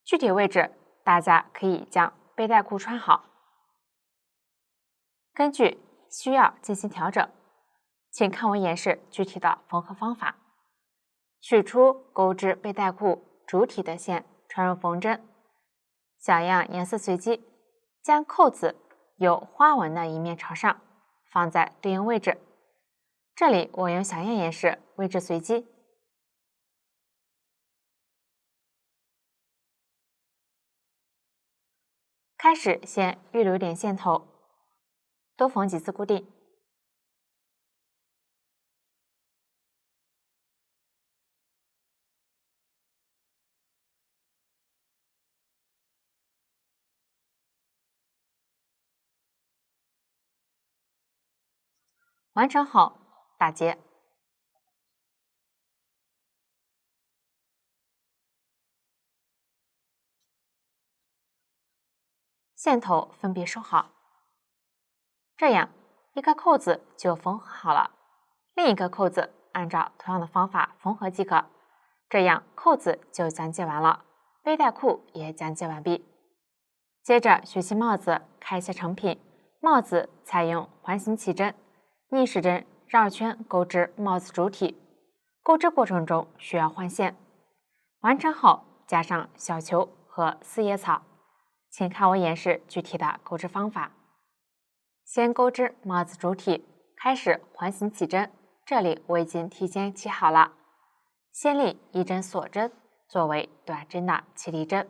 具体位置大家可以将背带裤穿好，根据需要进行调整。请看我演示具体的缝合方法。取出钩织背带裤主体的线，穿入缝针，小样颜色随机，将扣子有花纹的一面朝上，放在对应位置。这里我用小样演示，位置随机。开始先预留点线头，多缝几次固定。完成后打结。线头分别收好，这样一个扣子就缝合好了，另一个扣子按照同样的方法缝合即可。这样扣子就讲解完了，背带裤也讲解完毕。接着学习帽子，看一下成品。帽子采用环形起针、逆时针绕圈钩织帽子主体，钩织过程中需要换线。完成后加上小球和四叶草。请看我演示具体的钩织方法。先钩织帽子主体，开始环形起针，这里我已经提前起好了。先立一针锁针作为短针的起立针，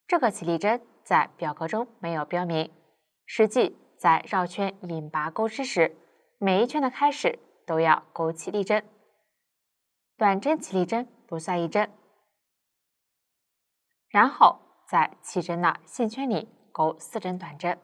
这个起立针在表格中没有标明，实际在绕圈引拔钩织时，每一圈的开始都要钩起立针，短针起立针不算一针。然后在起针的线圈里钩4针短针。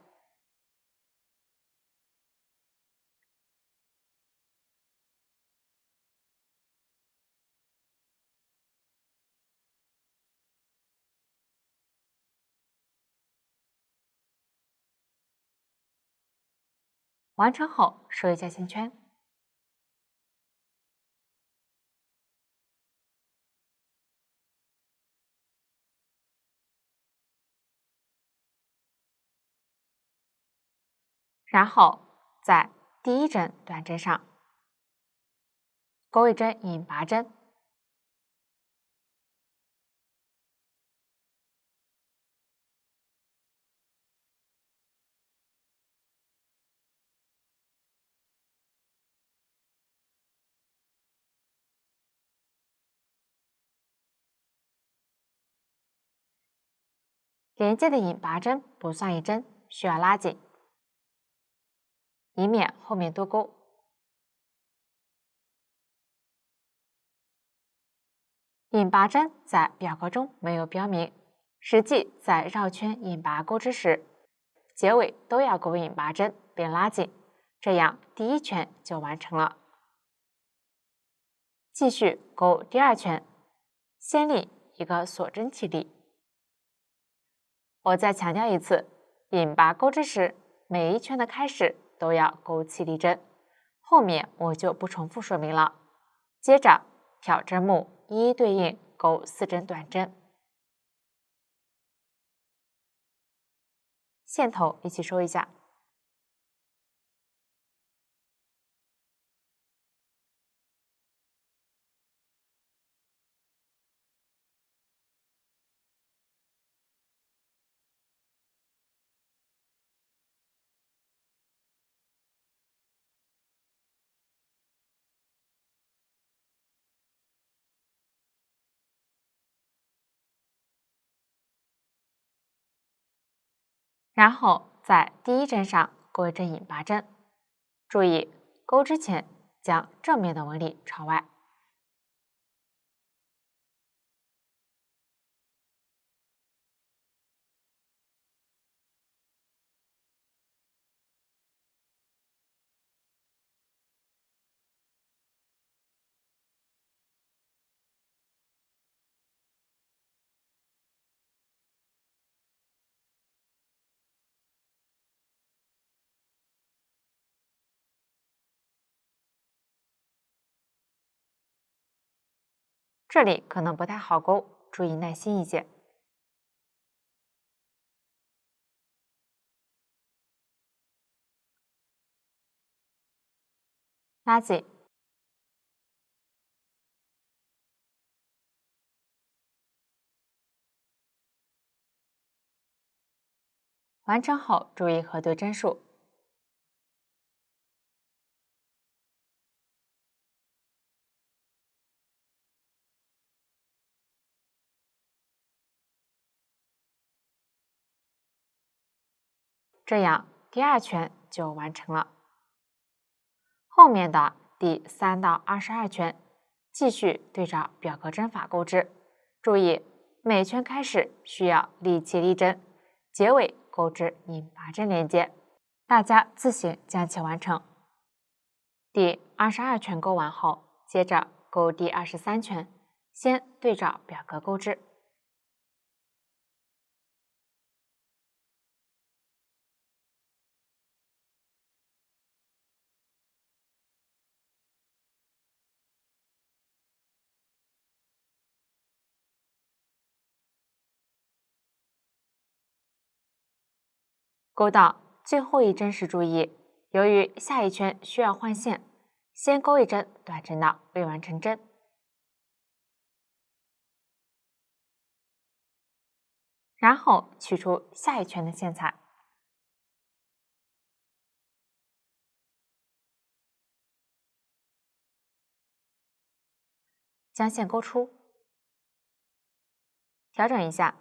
完成后收一下线圈。然后在第一针短针上钩一针引拔针，连接的引拔针不算一针，需要拉紧，以免后面多钩。引拔针在表格中没有标明，实际在绕圈引拔钩织时，结尾都要钩引拔针并拉紧，这样第一圈就完成了。继续钩第二圈，先立一个锁针起立。我再强调一次，引拔钩织时，每一圈的开始都要钩起立针，后面我就不重复说明了。接着挑针目一一对应钩4针短针，线头一起收一下。然后在第一针上钩一针引拔针，注意钩之前将正面的纹理朝外。这里可能不太好钩，注意耐心一些。拉紧，完成后注意核对针数。这样第二圈就完成了。后面的第3到22圈继续对照表格针法钩织，注意每圈开始需要立起立针，结尾钩织引拔针连接，大家自行将其完成。第22圈钩完后，接着钩第23圈，先对照表格钩织。勾到最后一针时注意，由于下一圈需要换线，先勾一针短针的未完成针，然后取出下一圈的线材，将线勾出，调整一下，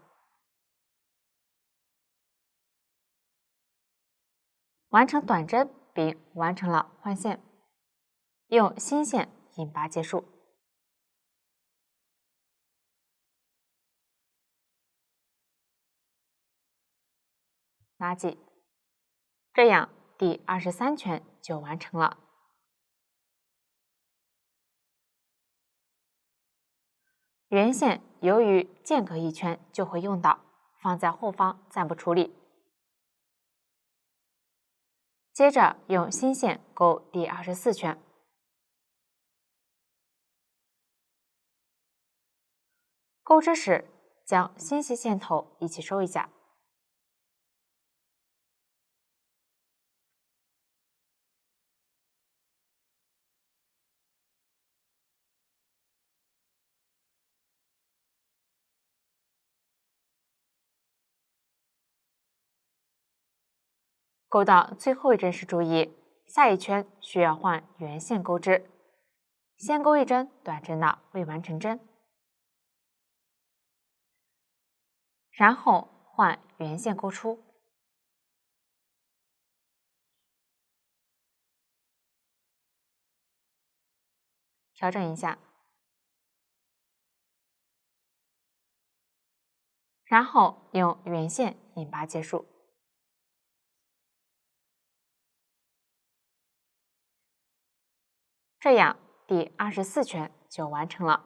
完成短针并完成了换线，用新线引拔结束。拉紧，这样第23圈就完成了。圆线由于间隔一圈就会用到，放在后方暂不处理。接着用新线勾第24圈，钩织时将新细线头一起收一下。勾到最后一针时注意，下一圈需要换圆线钩织，先钩一针短针的未完成针，然后换圆线钩出，调整一下，然后用圆线引拔结束。这样第24圈就完成了。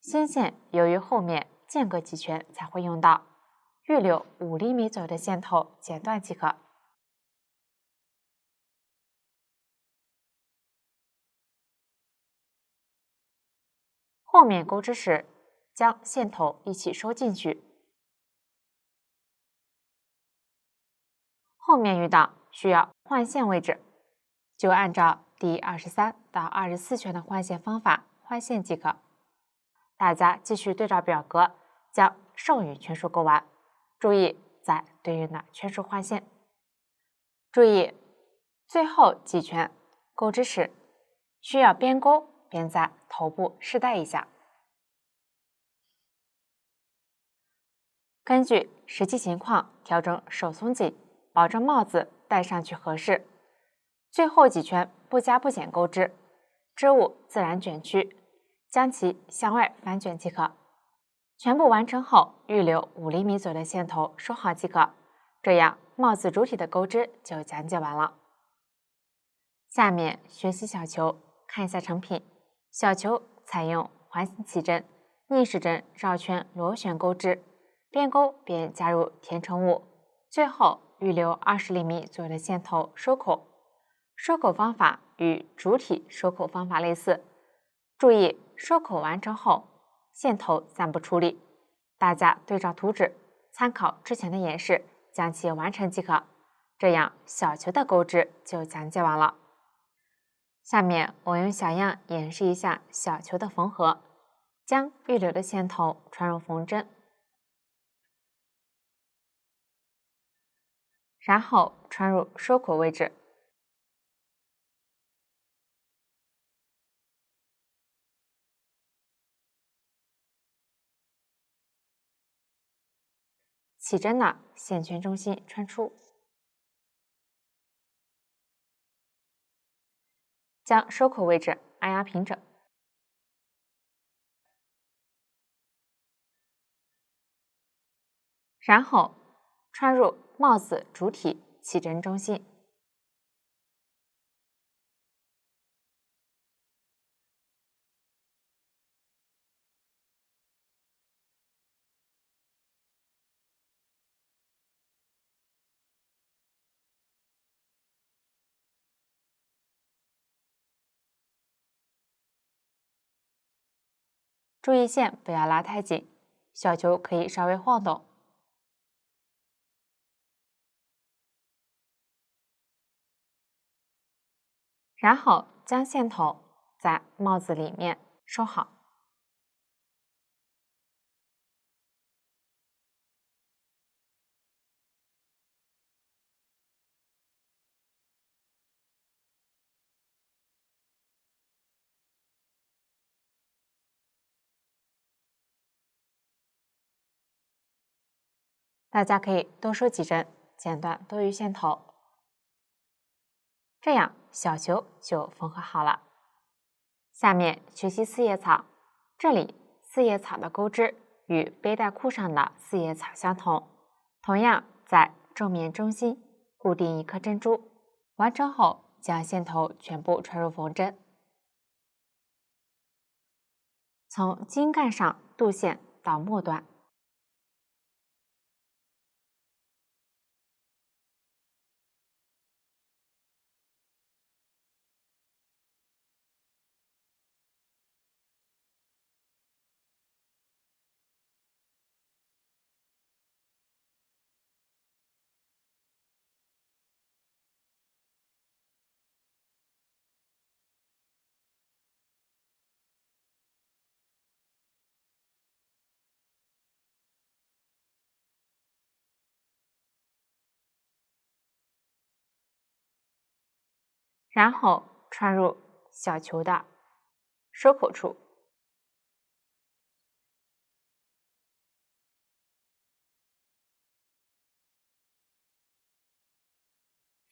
新线由于后面间隔几圈才会用到，预留5厘米左右的线头剪断即可。后面钩织时，将线头一起收进去。后面遇到需要换线位置，就按照第23到24圈的换线方法换线即可。大家继续对照表格将剩余圈数勾完，注意在对应的圈数换线。注意最后几圈钩织时，需要边钩边在头部试戴一下。根据实际情况调整手松紧，保证帽子戴上去合适。最后几圈不加不减钩织，织物自然卷曲，将其向外翻卷即可。全部完成后，预留5厘米左右的线头收好即可。这样帽子主体的钩织就讲解完了。下面学习小球，看一下成品。小球采用环形起针、逆时针绕圈螺旋钩织，边钩边加入填充物，最后预留20厘米左右的线头收口。收口方法与主体收口方法类似，注意收口完成后，线头暂不处理。大家对照图纸，参考之前的演示，将其完成即可。这样小球的钩织就讲解完了。下面我用小样演示一下小球的缝合，将预留的线头穿入缝针，然后穿入收口位置，起针的线圈中心穿出，将收口位置按压平整，然后穿入帽子主体起针中心，注意线不要拉太紧，小球可以稍微晃动。然后将线头在帽子里面收好。大家可以多收几针，剪断多余线头，这样小球就缝合好了。下面学习四叶草，这里四叶草的钩织与背带裤上的四叶草相同，同样在正面中心固定一颗珍珠，完成后将线头全部穿入缝针，从茎干上渡线到末端。然后穿入小球的收口处，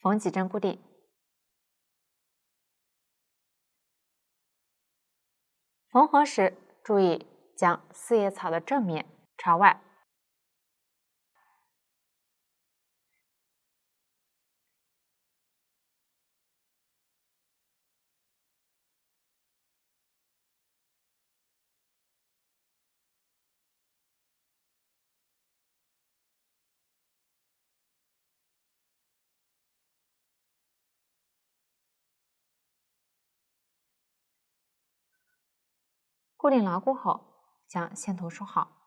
缝几针固定。缝合时注意将四叶草的正面朝外，固定牢固后，将线头收好。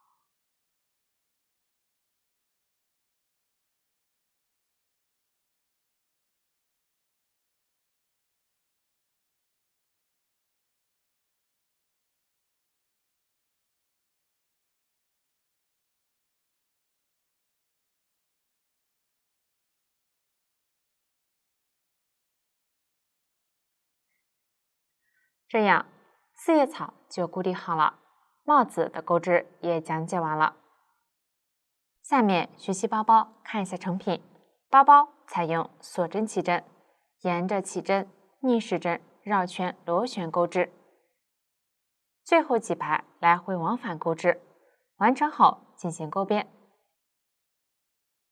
这样，四叶草就固定好了，帽子的钩织也讲解完了。下面学习包包，看一下成品。包包采用锁针起针，沿着起针、逆时针绕圈螺旋钩织，最后几排来回往返钩织，完成后进行钩边，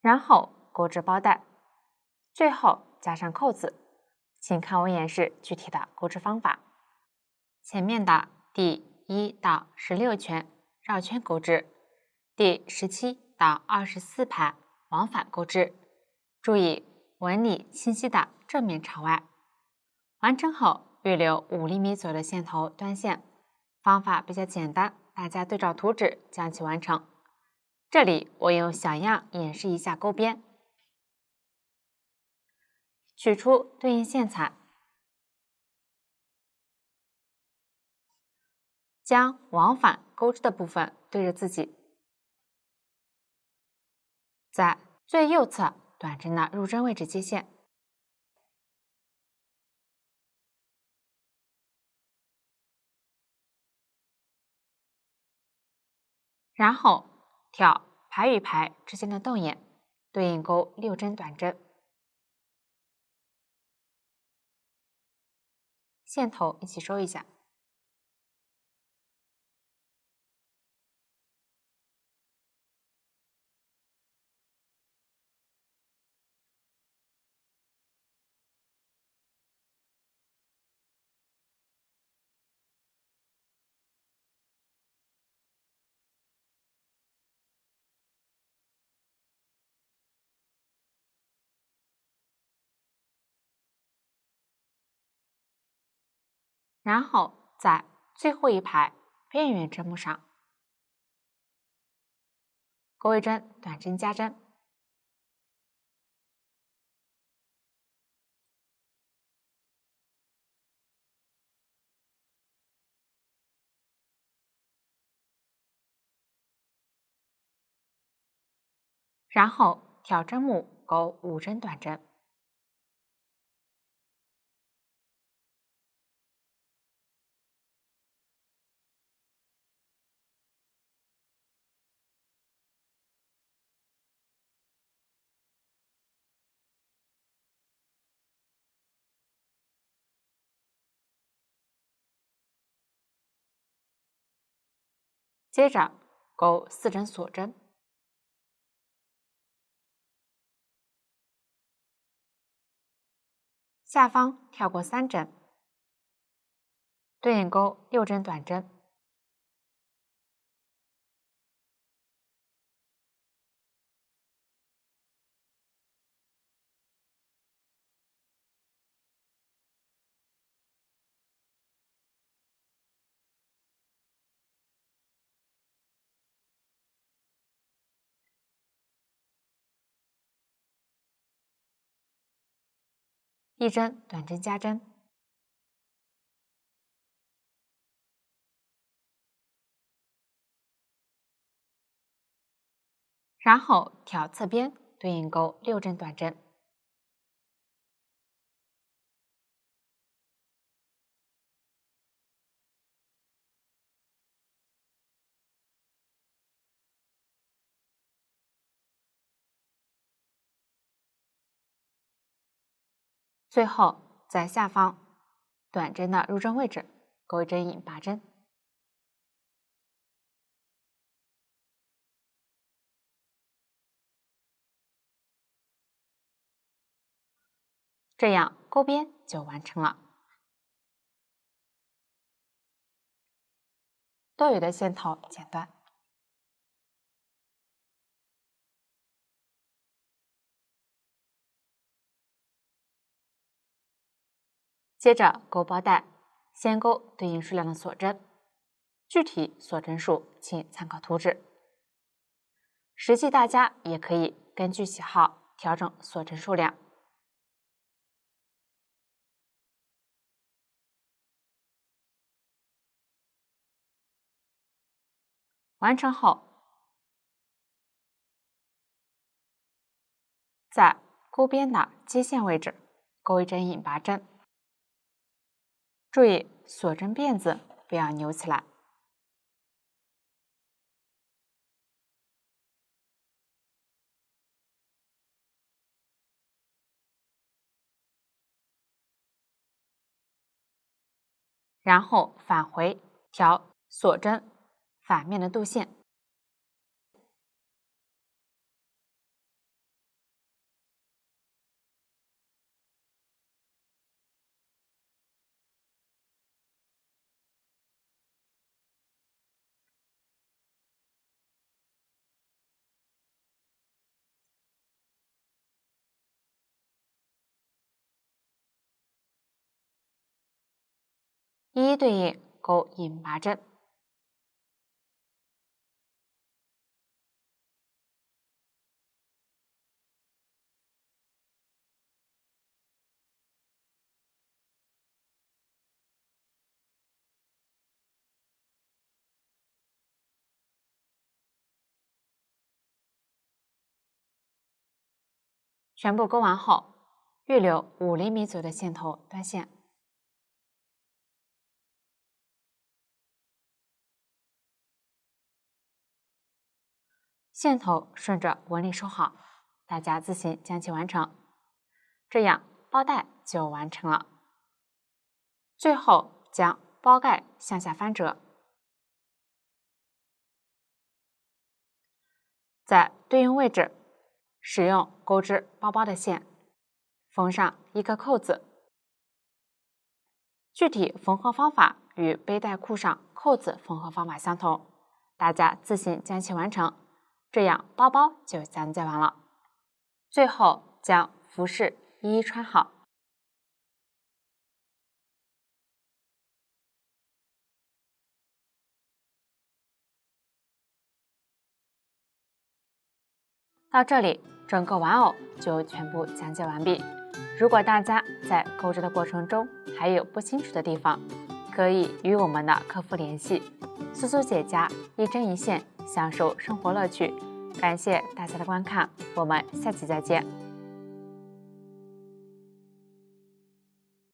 然后钩织包带，最后加上扣子。请看我演示具体的钩织方法。前面的第1到16圈绕圈钩织，第17到24排往返钩织，注意纹理清晰的正面朝外。完成后预留5厘米左右的线头端线，方法比较简单，大家对照图纸将其完成。这里我用小样演示一下钩边，取出对应线材，将往返钩织的部分对着自己，在最右侧短针的入针位置接线，然后挑排与排之间的洞眼，对应钩6针短针，线头一起收一下。然后在最后一排边缘针目上钩一针短针加针，然后挑针目钩5针短针。接着钩4针锁针，下方跳过3针，对应钩6针短针。1针短针加针，然后挑侧边对应钩6针短针。最后在下方短针的入针位置钩针引拔针。这样钩边就完成了。多余的线头剪断。接着钩包带，先钩对应数量的锁针，具体锁针数请参考图纸。实际大家也可以根据喜好调整锁针数量。完成后，在钩边的接线位置钩一针引拔针，注意锁针辫子不要扭起来。然后返回调锁针反面的度线。一一对应钩引拔针。全部钩完后，预留5厘米左右的线头断线。线头顺着纹理收好，大家自行将其完成。这样包带就完成了。最后将包盖向下翻折，在对应位置使用钩织包包的线缝上1个扣子。具体缝合方法与背带裤上扣子缝合方法相同，大家自行将其完成。这样包包就讲解完了。最后将服饰一一穿好。到这里，整个玩偶就全部讲解完毕。如果大家在购置的过程中还有不清楚的地方，可以与我们的客服联系。苏苏姐家一针一线，享受生活乐趣。感谢大家的观看，我们下期再见。